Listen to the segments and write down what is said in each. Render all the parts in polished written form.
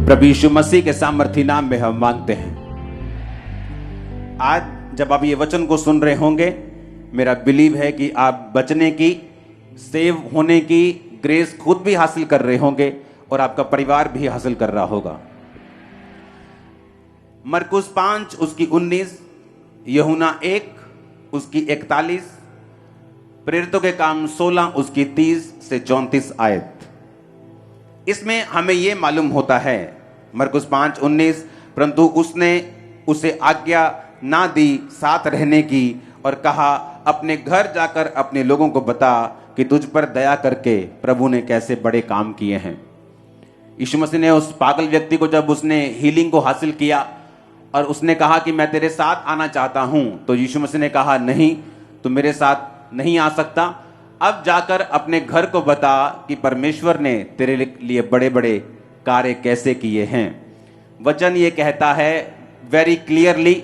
प्रभु यीशु मसीह के सामर्थी नाम में हम मांगते हैं। आज जब आप ये वचन को सुन रहे होंगे, मेरा बिलीव है कि आप बचने की, सेव होने की ग्रेस खुद भी हासिल कर रहे होंगे और आपका परिवार भी हासिल कर रहा होगा। मरकुस 5 उसकी 19, यूहन्ना 1 उसकी 41, प्रेरितों के काम 16 उसकी 30 से 34 आयत। इसमें हमें यह मालूम होता है, मरकुस 5:19, परंतु उसने उसे आज्ञा ना दी साथ रहने की और कहा, अपने घर जाकर अपने लोगों को बता कि तुझ पर दया करके प्रभु ने कैसे बड़े काम किए हैं। यीशु मसीह ने उस पागल व्यक्ति को, जब उसने हीलिंग को हासिल किया और उसने कहा कि मैं तेरे साथ आना चाहता हूं, तो यीशु मसीह ने कहा, नहीं, तू मेरे साथ नहीं आ सकता। अब जाकर अपने घर को बता कि परमेश्वर ने तेरे लिए बड़े बड़े कार्य कैसे किए हैं। वचन ये कहता है वेरी क्लियरली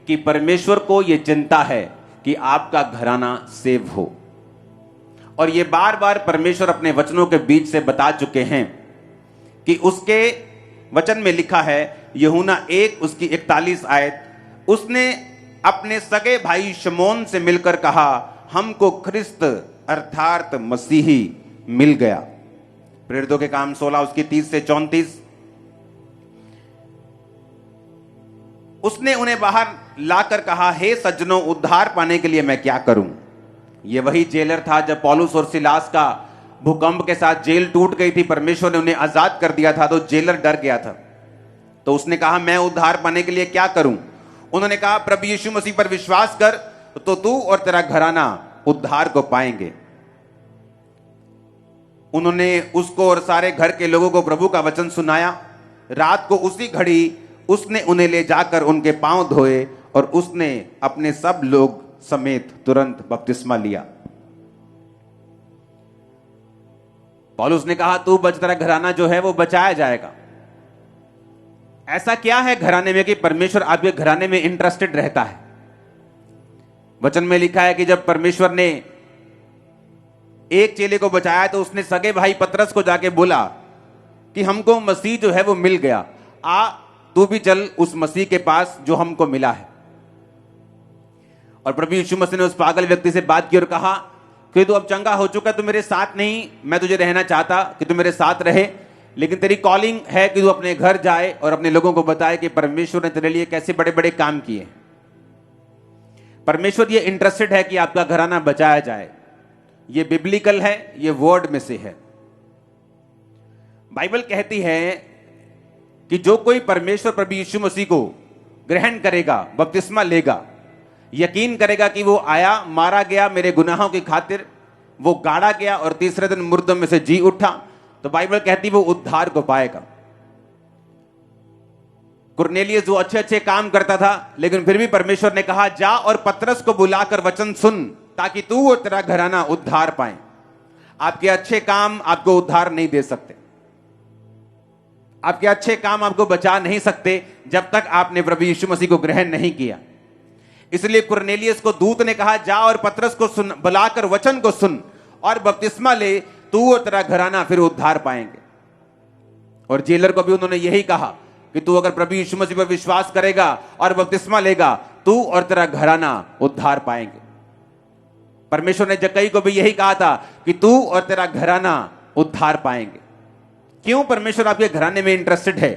कि परमेश्वर को ये चिंता है कि आपका घराना सेव हो, और ये बार बार परमेश्वर अपने वचनों के बीच से बता चुके हैं कि उसके वचन में लिखा है, यूहन्ना 1 उसकी 41 आयत, उसने अपने सगे भाई शमौन से मिलकर कहा, हमको ख्रिस्त अर्थात मसीही मिल गया। प्रेरितों के काम 16 उसकी 30 से 34, उसने उन्हें बाहर लाकर कहा, हे सज्जनों, उद्धार पाने के लिए मैं क्या करूं। यह वही जेलर था जब पौलुस और सिलास का भूकंप के साथ जेल टूट गई थी, परमेश्वर ने उन्हें आजाद कर दिया था, तो जेलर डर गया था। तो उसने कहा, मैं उद्धार पाने के लिए क्या करूं। उन्होंने कहा, प्रभु यीशु मसीह पर विश्वास कर तो तू और तेरा घराना उद्धार को पाएंगे। उन्होंने उसको और सारे घर के लोगों को प्रभु का वचन सुनाया। रात को उसी घड़ी उसने उन्हें ले जाकर उनके पांव धोए और उसने अपने सब लोग समेत तुरंत बपतिस्मा लिया। पौलुस ने कहा, तू बच, तेरा घराना जो है वो बचाया जाएगा। ऐसा क्या है घराने में कि परमेश्वर आपके घराने में इंटरेस्टेड रहता है। वचन में लिखा है कि जब परमेश्वर ने एक चेले को बचाया तो उसने सगे भाई पतरस को जाके बोला कि हमको मसीह जो है वो मिल गया, आ तू भी चल उस मसीह के पास जो हमको मिला है। और प्रभु यीशु मसीह ने उस पागल व्यक्ति से बात की और कहा कि तू अब चंगा हो चुका, तू मेरे साथ नहीं, मैं तुझे रहना चाहता कि तू मेरे साथ रहे, लेकिन तेरी कॉलिंग है कि तू अपने घर जाए और अपने लोगों को बताए कि परमेश्वर ने तेरे लिए कैसे बड़े बड़े काम किए। परमेश्वर ये इंटरेस्टेड है कि आपका घराना बचाया जाए। ये बिब्लिकल है, ये वर्ड में से है। बाइबल कहती है कि जो कोई परमेश्वर प्रभु यीशु मसीह को ग्रहण करेगा, बपतिस्मा लेगा, यकीन करेगा कि वो आया, मारा गया मेरे गुनाहों की खातिर, वो गाड़ा गया और तीसरे दिन मुर्दों में से जी उठा, तो बाइबल कहती वो उद्धार को पाएगा। कुरनेलियस जो अच्छे अच्छे काम करता था, लेकिन फिर भी परमेश्वर ने कहा, जा और पतरस को बुलाकर वचन सुन ताकि तू और तेरा घराना उद्धार पाए। आपके अच्छे काम आपको उद्धार नहीं दे सकते, आपके अच्छे काम आपको बचा नहीं सकते जब तक आपने प्रभु यीशु मसीह को ग्रहण नहीं किया। इसलिए कुरनेलियस को दूत ने कहा, जा और पतरस को सुन, बुलाकर वचन को सुन और बपतिस्मा ले, तू और तेरा घराना फिर उद्धार पाएंगे। और जेलर को भी उन्होंने यही कहा कि तू अगर प्रभु यीशु मसीह पर विश्वास करेगा और बपतिस्मा लेगा, तू और तेरा घराना उद्धार पाएंगे। परमेश्वर ने जक्कई को भी यही कहा था कि तू और तेरा घराना उद्धार पाएंगे। क्यों परमेश्वर आपके घराने में इंटरेस्टेड है?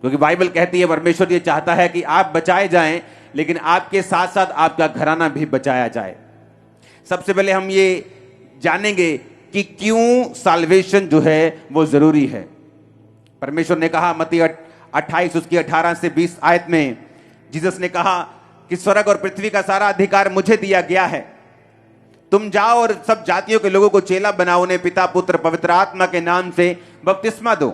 क्योंकि बाइबल कहती है परमेश्वर ये चाहता है कि आप बचाए जाएं, लेकिन आपके साथ साथ आपका घराना भी बचाया जाए। सबसे पहले हम ये जानेंगे कि क्यों साल्वेशन जो है वो जरूरी है। परमेश्वर ने कहा मत्ती 28 उसकी 18 से 20 आयत में, जीसस ने कहा कि स्वर्ग और पृथ्वी का सारा अधिकार मुझे दिया गया है, तुम जाओ और सब जातियों के लोगों को चेला बनाओ, उन्हें पिता पुत्र पवित्र आत्मा के नाम से बपतिस्मा दो,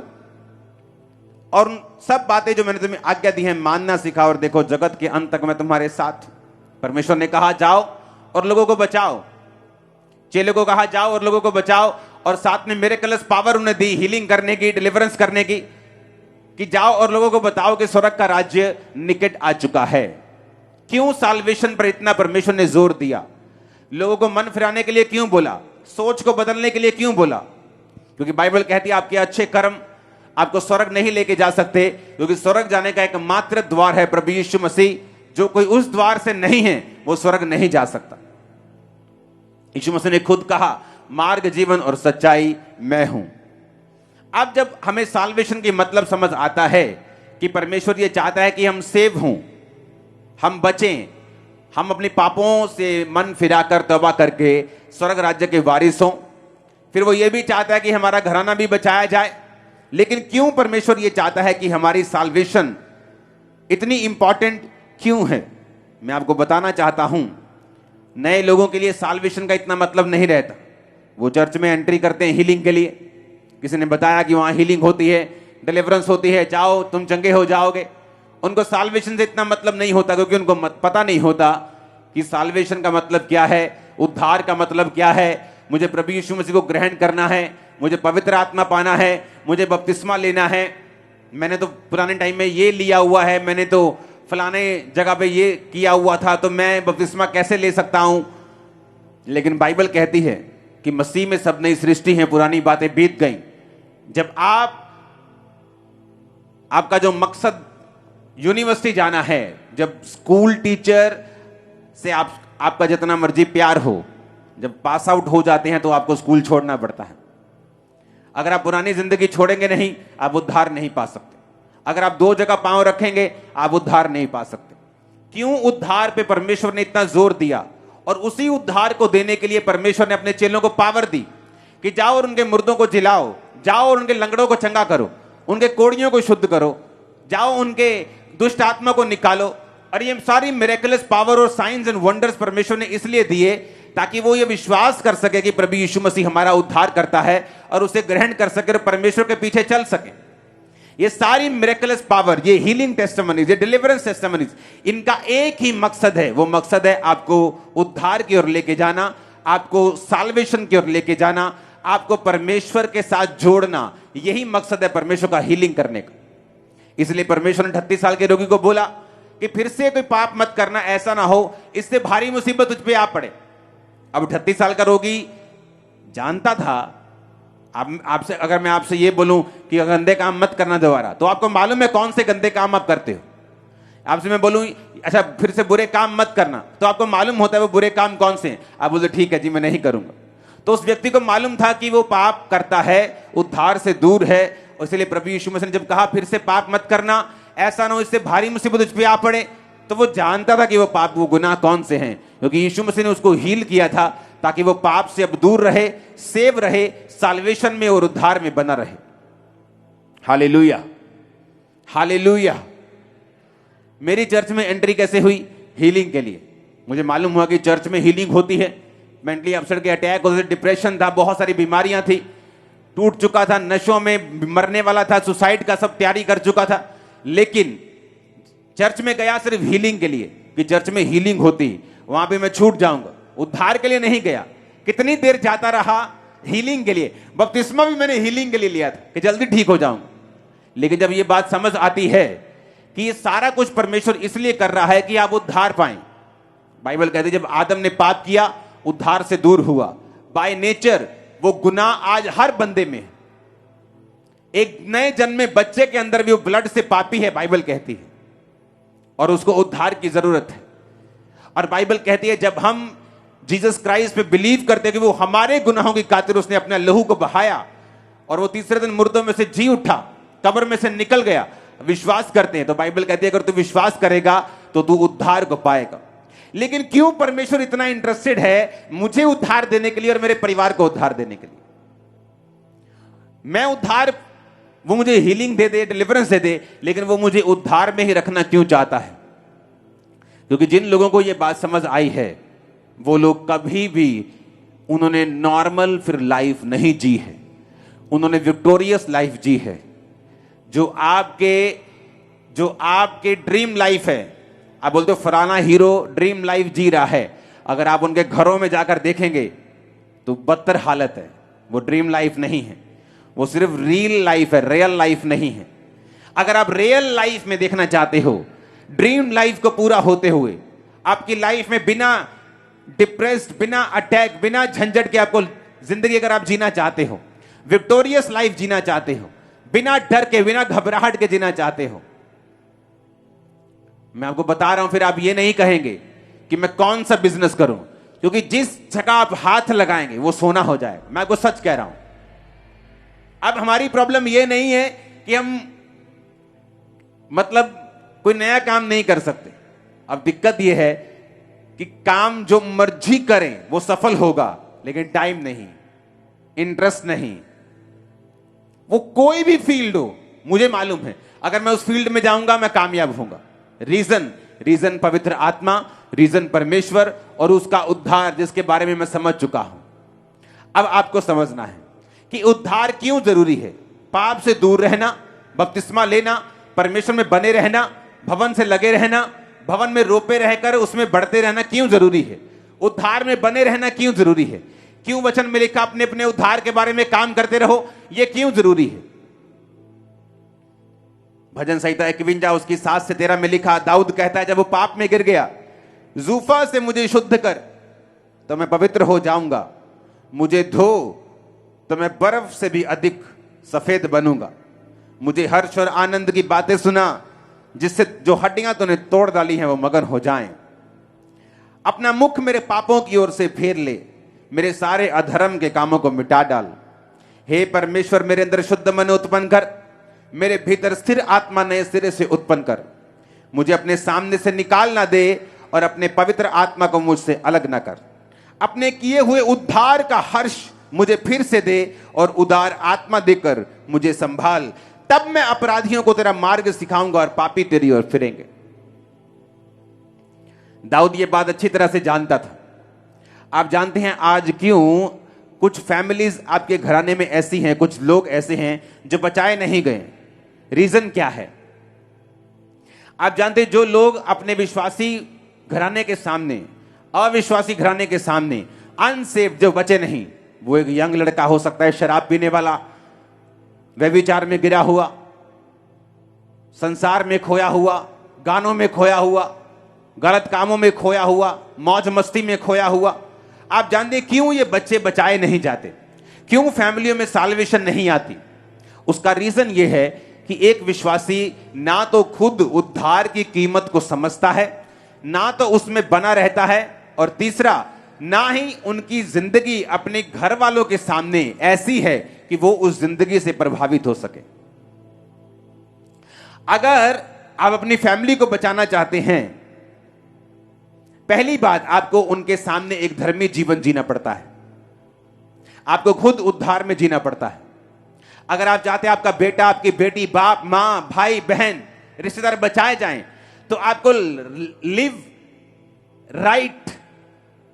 और उन सब बातें जो मैंने तुम्हें आज्ञा दी है मानना सिखाओ, और देखो जगत के अंत तक मैं तुम्हारे साथ। परमेश्वर ने कहा जाओ और लोगों को बचाओ, चेले को कहा जाओ और लोगों को बचाओ, और साथ में मिरेकल्स पावर उन्हें दी हीलिंग करने की, डिलीवरेंस करने की, कि जाओ और लोगों को बताओ कि स्वर्ग का राज्य निकट आ चुका है। क्यों साल्वेशन पर इतना परमेश्वर ने जोर दिया? लोगों को मन फिराने के लिए क्यों बोला? सोच को बदलने के लिए क्यों बोला? क्योंकि बाइबल कहती है आपके अच्छे कर्म, आपको स्वर्ग नहीं लेके जा सकते, क्योंकि स्वर्ग जाने का एकमात्र द्वार है प्रभु यीशु मसीह। जो कोई उस द्वार से नहीं है वो स्वर्ग नहीं जा सकता। यीशु मसीह ने खुद कहा, मार्ग, जीवन और सच्चाई मैं हूं। अब जब हमें साल्वेशन की मतलब समझ आता है कि परमेश्वर ये चाहता है कि हम सेव हों, हम बचें, हम अपने पापों से मन फिराकर तौबा करके स्वर्ग राज्य के वारिस हों, फिर वो ये भी चाहता है कि हमारा घराना भी बचाया जाए। लेकिन क्यों परमेश्वर ये चाहता है कि हमारी साल्वेशन इतनी इंपॉर्टेंट क्यों है, मैं आपको बताना चाहता हूं। नए लोगों के लिए साल्वेशन का इतना मतलब नहीं रहता। वो चर्च में एंट्री करते हैं हीलिंग के लिए, किसी ने बताया कि वहां हीलिंग होती है, डिलीवरेंस होती है, जाओ तुम चंगे हो जाओगे। उनको साल्वेशन से इतना मतलब नहीं होता, क्योंकि उनको पता नहीं होता कि साल्वेशन का मतलब क्या है, उद्धार का मतलब क्या है। मुझे प्रभु यीशु मसीह को ग्रहण करना है, मुझे पवित्र आत्मा पाना है, मुझे बपतिस्मा लेना है। मैंने तो पुराने टाइम में ये लिया हुआ है, मैंने तो फलाने जगह पे ये किया हुआ था, तो मैं बपतिस्मा कैसे ले सकता हूं। लेकिन बाइबल कहती है कि मसीह में सब नई सृष्टि है, पुरानी बातें बीत गई। जब आपका जो मकसद यूनिवर्सिटी जाना है, जब स्कूल टीचर से आपका जितना मर्जी प्यार हो, जब पास आउट हो जाते हैं तो आपको स्कूल छोड़ना पड़ता है। अगर आप पुरानी जिंदगी छोड़ेंगे नहीं, आप उद्धार नहीं पा सकते। अगर आप दो जगह पांव रखेंगे, आप उद्धार नहीं पा सकते। क्यों उद्धार पे परमेश्वर ने इतना जोर दिया, और उसी उद्धार को देने के लिए परमेश्वर ने अपने चेलों को पावर दी कि जाओ और उनके मुर्दों को जिलाओ, जाओ और उनके लंगड़ों को चंगा करो, उनके कोड़ियों को शुद्ध करो, जाओ उनके दुष्ट आत्मा को निकालो। और ये सारी मिरेकलस पावर और साइंस एंड वंडर्स परमेश्वर ने इसलिए दिए ताकि वो ये विश्वास कर सके कि प्रभु यीशु मसीह हमारा उद्धार करता है, और उसे ग्रहण कर सके और परमेश्वर के पीछे चल सके। ये सारी मिरेकलस पावर, ये हीलिंग टेस्टिमनीज, ये डिलीवरेंस टेस्टिमनीज, इनका एक ही मकसद है। वो मकसद है आपको उद्धार की ओर लेके जाना, आपको साल्वेशन की ओर लेके जाना, आपको परमेश्वर के साथ जोड़ना। यही मकसद है परमेश्वर का हीलिंग करने का। इसलिए परमेश्वर ने 38 साल के रोगी को बोला कि फिर से कोई पाप मत करना, ऐसा ना हो इससे भारी मुसीबत तुझ पे आ पड़े। अब 38 साल का रोगी जानता था। आपसे अगर मैं आपसे ये बोलूं कि गंदे काम मत करना दोबारा, तो आपको मालूम है कौन से गंदे काम आप करते हो। आपसे मैं बोलूं अच्छा फिर से बुरे काम मत करना, तो आपको मालूम होता है वो बुरे काम कौन से हैं। आप बोलते ठीक है जी मैं नहीं करूंगा। तो उस व्यक्ति को मालूम था कि वो पाप करता है, उद्धार से दूर है। इसलिए प्रभु यीशु मसीह ने जब कहा फिर से पाप मत करना, ऐसा ना हो इससे भारी मुसीबत उस पे आ पड़े, तो वो जानता था कि वो पाप, वो गुनाह कौन से हैं, क्योंकि यीशु मसीह ने उसको हील किया था ताकि वो पाप से अब दूर रहे, सेव रहे, साल्वेशन में और उद्धार में बना रहे। Hallelujah, hallelujah. मेरी चर्च में एंट्री कैसे हुई? हीलिंग के लिए। मुझे मालूम हुआ कि चर्च में हीलिंग होती है। मेंटली अपसेट के अटैक होते थे, डिप्रेशन था, बहुत सारी बीमारियां थी, टूट चुका था, नशों में मरने वाला था, सुसाइड का सब तैयारी कर चुका था। लेकिन चर्च में गया सिर्फ हीलिंग के लिए, कि चर्च में हीलिंग होती, वहां पे मैं छूट जाऊंगा। उद्धार के लिए नहीं गया। कितनी देर जाता रहा? हीलिंग के लिए। बपतिस्मा भी मैंने हीलिंग के लिए लिया था कि जल्दी ठीक हो जाऊंगा। लेकिन जब ये बात समझ आती है कि ये सारा कुछ परमेश्वर इसलिए कर रहा है कि आप उद्धार पाएं। बाइबल कहती है जब आदम ने पाप किया, उद्धार से दूर हुआ। बाय नेचर वो गुनाह आज हर बंदे में है। एक नए जन्मे बच्चे के अंदर भी वो ब्लड से पापी है, बाइबल कहती है, और उसको उद्धार की जरूरत है। और बाइबल कहती है जब हम जीसस क्राइस्ट पे बिलीव करते हैं कि वो हमारे गुनाहों की खातिर उसने अपना लहू को बहाया और वो तीसरे दिन मुर्दों में से जी उठा, कब्र में से निकल गया, विश्वास करते हैं, तो बाइबल कहती है अगर तू विश्वास करेगा तो तू उद्धार को पाएगा। लेकिन क्यों परमेश्वर इतना इंटरेस्टेड है मुझे उद्धार देने के लिए और मेरे परिवार को उद्धार देने के लिए? मैं उद्धार, वो मुझे हीलिंग दे दे, डिलीवरेंस दे दे, लेकिन वो मुझे उद्धार में ही रखना क्यों चाहता है? क्योंकि जिन लोगों को यह बात समझ आई है वो लोग कभी भी उन्होंने नॉर्मल फिर लाइफ नहीं जी है, उन्होंने विक्टोरियस लाइफ जी है। जो आपके ड्रीम लाइफ है, आप बोलते हो फलाना हीरो ड्रीम लाइफ जी रहा है, अगर आप उनके घरों में जाकर देखेंगे तो बदतर हालत है। वो ड्रीम लाइफ नहीं है, वो सिर्फ रियल लाइफ है, रियल लाइफ नहीं है। अगर आप रियल लाइफ में देखना चाहते हो, ड्रीम लाइफ को पूरा होते हुए आपकी लाइफ में बिना डिप्रेस्ड, बिना अटैक, बिना झंझट के आपको जिंदगी अगर आप जीना चाहते हो, विक्टोरियस लाइफ जीना चाहते हो, बिना डर के, बिना घबराहट के जीना चाहते हो, मैं आपको बता रहा हूं, फिर आप ये नहीं कहेंगे कि मैं कौन सा बिजनेस करूं, क्योंकि जिस जगह आप हाथ लगाएंगे वो सोना हो जाएगा। मैं आपको सच कह रहा हूं। अब हमारी प्रॉब्लम ये नहीं है कि हम मतलब कोई नया काम नहीं कर सकते। अब दिक्कत यह है कि काम जो मर्जी करें वो सफल होगा, लेकिन टाइम नहीं, इंटरेस्ट नहीं। वो कोई भी फील्ड हो, मुझे मालूम है अगर मैं उस फील्ड में जाऊंगा मैं कामयाब होऊंगा। रीजन पवित्र आत्मा, रीजन परमेश्वर और उसका उद्धार, जिसके बारे में मैं समझ चुका हूं। अब आपको समझना है कि उद्धार क्यों जरूरी है। पाप से दूर रहना, बपतिस्मा लेना, परमेश्वर में बने रहना, भवन से लगे रहना, भवन में रोपे रहकर उसमें बढ़ते रहना क्यों जरूरी है। उद्धार में बने रहना क्यों जरूरी है। क्यों वचन में लिखा अपने अपने उद्धार के बारे में काम करते रहो, यह क्यों जरूरी है। भजन संहिता 51 उसकी 7 से 13 में लिखा, दाऊद कहता है, जब वो पाप में गिर गया, जूफा से मुझे शुद्ध कर तो मैं पवित्र हो जाऊंगा, मुझे धो तो मैं बर्फ से भी अधिक सफेद बनूंगा। मुझे हर्ष और आनंद की बातें सुना, जिससे जो हड्डियां तूने तोड़ डाली हैं वो मगन हो जाएं। अपना मुख मेरे पापों की ओर से फेर ले, मेरे सारे अधर्म के कामों को मिटा डाल। हे परमेश्वर, मेरे अंदर शुद्ध मन उत्पन्न कर, मेरे भीतर स्थिर आत्मा नए सिरे से उत्पन्न कर। मुझे अपने सामने से निकाल ना दे और अपने पवित्र आत्मा को मुझसे अलग ना कर। अपने किए हुए उद्धार का हर्ष मुझे फिर से दे और उदार आत्मा देकर मुझे संभाल। तब मैं अपराधियों को तेरा मार्ग सिखाऊंगा और पापी तेरी ओर फिरेंगे। दाऊद ये बात अच्छी तरह से जानता था। आप जानते हैं आज क्यों कुछ फैमिलीज आपके घराने में ऐसी हैं, कुछ लोग ऐसे हैं जो बचाए नहीं गए। रीजन क्या है? आप जानते हैं, जो लोग अपने विश्वासी घराने के सामने, अविश्वासी घराने के सामने अनसेफ जो बचे नहीं, वो एक यंग लड़का हो सकता है, शराब पीने वाला, व्यभिचार में गिरा हुआ, संसार में खोया हुआ, गानों में खोया हुआ, गलत कामों में खोया हुआ, मौज मस्ती में खोया हुआ। आप जानते हैं क्यों ये बच्चे बचाए नहीं जाते, क्यों फैमिलियों में साल्वेशन नहीं आती? उसका रीजन ये है कि एक विश्वासी ना तो खुद उद्धार की कीमत को समझता है, ना तो उसमें बना रहता है, और तीसरा, ना ही उनकी जिंदगी अपने घर वालों के सामने ऐसी है कि वो उस जिंदगी से प्रभावित हो सके। अगर आप अपनी फैमिली को बचाना चाहते हैं, पहली बात, आपको उनके सामने एक धर्मी जीवन जीना पड़ता है। आपको खुद उद्धार में जीना पड़ता है। अगर आप चाहते हैं आपका बेटा, आपकी बेटी, बाप, मां, भाई, बहन, रिश्तेदार बचाए जाएं, तो आपको लिव राइट,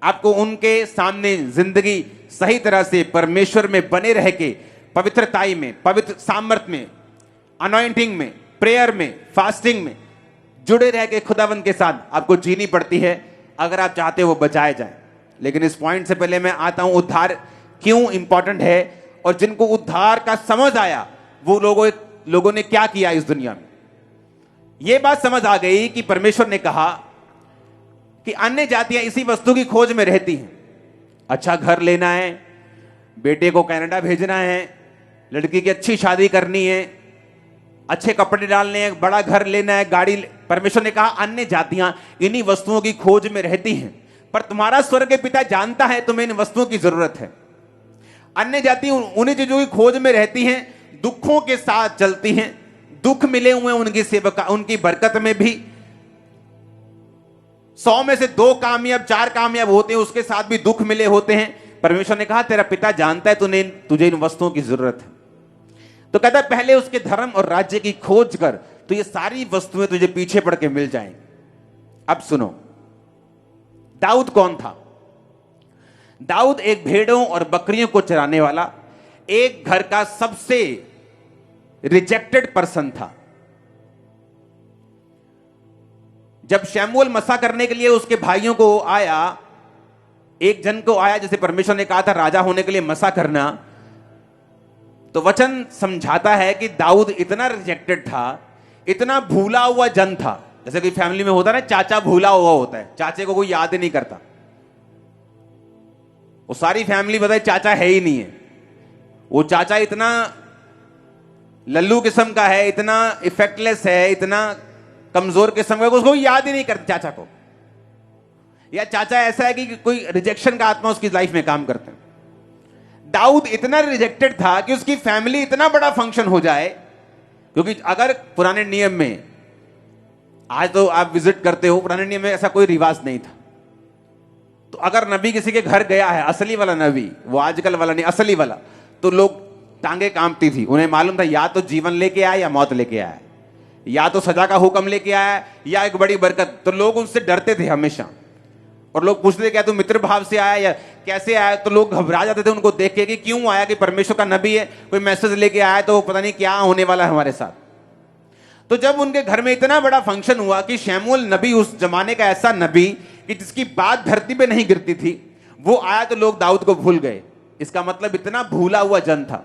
आपको उनके सामने जिंदगी सही तरह से परमेश्वर में बने रह के, पवित्रताई में, पवित्र सामर्थ में, अनॉइंटिंग में, प्रेयर में, फास्टिंग में जुड़े रह के खुदावंद के साथ आपको जीनी पड़ती है, अगर आप चाहते हो वो बचाए जाएं। लेकिन इस पॉइंट से पहले मैं आता हूं उद्धार क्यों इंपॉर्टेंट है, और जिनको उद्धार का समझ आया वो लोगों ने क्या किया इस दुनिया में। यह बात समझ आ गई कि परमेश्वर ने कहा कि अन्य जातियां इसी वस्तु की खोज में रहती हैं। अच्छा घर लेना है, बेटे को कनाडा भेजना है, लड़की की अच्छी शादी करनी है, अच्छे कपड़े डालने हैं, बड़ा घर लेना है, गाड़ी। परमेश्वर ने कहा अन्य जातियां इन्हीं वस्तुओं की खोज में रहती हैं, पर तुम्हारा स्वर्ग पिता जानता है तुम्हें इन वस्तुओं की जरूरत है। अन्य जाति उन्हीं चीजों की खोज में रहती हैं, दुखों के साथ चलती हैं, दुख मिले हुए उनकी सेवका, उनकी बरकत में भी 100 में से 2 कामयाब, 4 कामयाब होते हैं, उसके साथ भी दुख मिले होते हैं। परमेश्वर ने कहा तेरा पिता जानता है तुझे इन वस्तुओं की जरूरत है, तो कहता है पहले उसके धर्म और राज्य की खोज कर, तो ये सारी वस्तुएं तुझे पीछे पड़ के मिल जाएंगी। अब सुनो, दाऊद कौन था? दाऊद एक भेड़ों और बकरियों को चराने वाला, एक घर का सबसे रिजेक्टेड पर्सन था। जब शमूएल मसा करने के लिए उसके भाइयों को आया, एक जन को आया, जैसे परमेश्वर ने कहा था राजा होने के लिए मसा करना, तो वचन समझाता है कि दाऊद इतना रिजेक्टेड था, इतना भूला हुआ जन था। जैसे कि फैमिली में होता है ना, चाचा भूला हुआ होता है, चाचे को कोई याद ही नहीं करता। वो सारी फैमिली बताए चाचा है ही नहीं है। वो चाचा इतना लल्लू किस्म का है, इतना इफेक्टलेस है, इतना कमजोर किस्म का, उसको याद ही नहीं करते चाचा को, या चाचा ऐसा है कि कोई रिजेक्शन का आत्मा उसकी लाइफ में काम करते हैं। दाऊद इतना रिजेक्टेड था कि उसकी फैमिली इतना बड़ा फंक्शन हो जाए, क्योंकि अगर पुराने नियम में, आज तो आप विजिट करते हो, पुराने नियम में ऐसा कोई रिवाज नहीं था। तो अगर नबी किसी के घर गया है, असली वाला नबी, वो आजकल वाला नहीं, असली वाला, तो लोग टांगे कांपती थी। उन्हें मालूम था या तो जीवन लेके आया या मौत लेके आया, या तो सजा का हुक्म लेके आया या एक बड़ी बरकत। तो लोग उनसे डरते थे हमेशा, और लोग पूछते क्या तू मित्र भाव से आया या कैसे आया, तो लोग घबरा जाते थे उनको देख के कि क्यों आया, कि परमेश्वर का नबी है, कोई मैसेज लेके आया तो पता नहीं क्या होने वाला है हमारे साथ। तो जब उनके घर में इतना बड़ा फंक्शन हुआ कि शमूएल नबी, उस जमाने का ऐसा नबी कि जिसकी बात धरती पे नहीं गिरती थी, वो आया, तो लोग दाऊद को भूल गए। इसका मतलब इतना भूला हुआ जन था।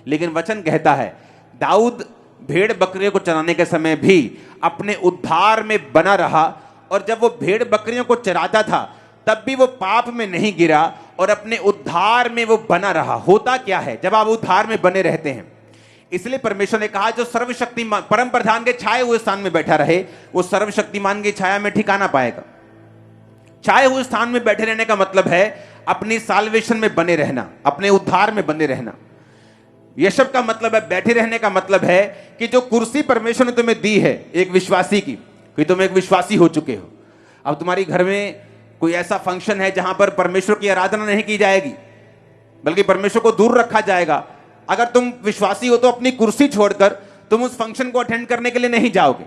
लेकिन वचन कहता है दाऊद भेड़ बकरियों को चराने के समय भी अपने उद्धार में बना रहा, और जब वो भेड़ बकरियों को चराता था तब भी वो पाप में नहीं गिरा और अपने उद्धार में वो बना रहा। होता क्या है जब आप उद्धार में बने रहते हैं? इसलिए परमेश्वर ने कहा जो सर्वशक्तिमान परम प्रधान के छाए हुए स्थान में बैठा रहे, वो सर्वशक्तिमान की छाया में ठिकाना पाएगा। छाए हुए स्थान में बैठे रहने का मतलब है अपनी साल्वेशन में बने रहना, अपने उद्धार में बने रहना। यशब का मतलब है बैठे रहने का मतलब है कि जो कुर्सी परमेश्वर ने तुम्हें दी है एक विश्वासी की, कि तुम एक विश्वासी हो चुके हो, अब तुम्हारी घर में कोई ऐसा फंक्शन है जहां पर परमेश्वर की आराधना नहीं की जाएगी, बल्कि परमेश्वर को दूर रखा जाएगा। अगर तुम विश्वासी हो तो अपनी कुर्सी छोड़कर तुम उस फंक्शन को अटेंड करने के लिए नहीं जाओगे।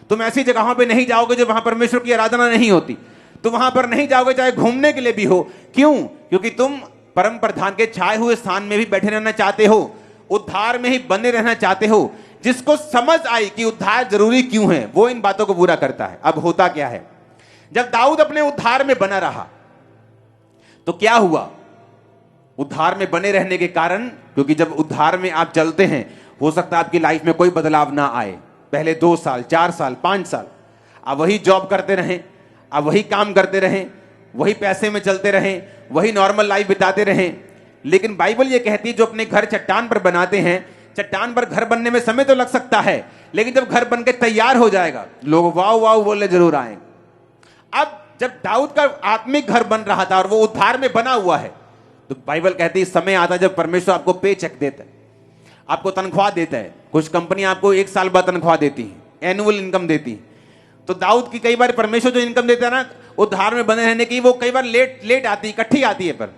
तुम ऐसी जगहों पे नहीं जाओगे जो वहां परमेश्वर की आराधना नहीं होती। तुम वहां पर नहीं जाओगे चाहे घूमने के लिए भी हो। क्यों? क्योंकि तुम परम प्रधान के छाए हुए स्थान में भी बैठे रहना चाहते हो, उद्धार में ही बने रहना चाहते हो। जिसको समझ आई कि उद्धार जरूरी क्यों है, वो इन बातों को पूरा करता है। अब होता क्या है, जब दाऊद अपने उद्धार में बना रहा तो क्या हुआ? उद्धार में बने रहने के कारण, क्योंकि जब उद्धार में आप चलते हैं, हो सकता है आपकी लाइफ में कोई बदलाव ना आए। पहले 2 साल, 4 साल, 5 साल आप वही जॉब करते रहें, आप वही काम करते रहें, वही पैसे में चलते रहें, वही नॉर्मल लाइफ बिताते रहें। लेकिन बाइबल ये कहती है जो अपने घर चट्टान पर बनाते हैं, चट्टान पर घर बनने में समय तो लग सकता है, लेकिन जब घर बनके तैयार हो जाएगा लोग वाह वाह बोलने जरूर आएंगे। अब जब दाऊद का आत्मिक घर बन रहा था और वो उद्धार में बना हुआ है, तो बाइबल कहती है समय आता जब परमेश्वर आपको पे चेक देता है, आपको तनख्वाह देता है। कुछ कंपनी आपको 1 साल बाद तनख्वाह देती है, एनुअल इनकम देती है। तो दाऊद की कई बार परमेश्वर जो इनकम देता है ना उद्धार में बने रहने की, वो कई बार लेट आती है, इकट्ठी आती है। पर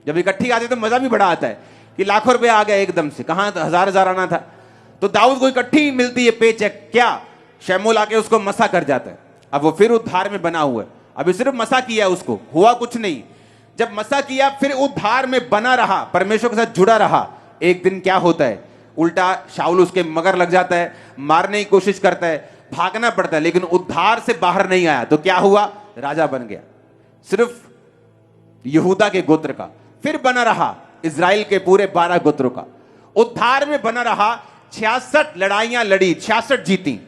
जब इकट्ठी आती है तो मजा भी बड़ा आता है कि लाखों रुपए आ गया एकदम से, कहां तो हजार आना था। तो दाऊद को इकट्ठी मिलती है पे चेक। क्या? शमूएल आके उसको मसा कर जाता है। अब वो फिर उद्धार में बना हुआ है। अभी सिर्फ मसा किया उसको, हुआ कुछ नहीं। जब मसा किया फिर उद्धार में बना रहा, परमेश्वर के साथ जुड़ा रहा। एक दिन क्या होता है, उल्टा शाऊल उसके मगर लग जाता है, मारने की कोशिश करता है, भागना पड़ता है, लेकिन उद्धार से बाहर नहीं आया। तो क्या हुआ? राजा बन गया, सिर्फ यहूदा के गोत्र का। फिर बना रहा इजराइल के पूरे 12 गोत्रों का। उद्धार में बना रहा, 66 लड़ाइयां लड़ी, 66 जीती।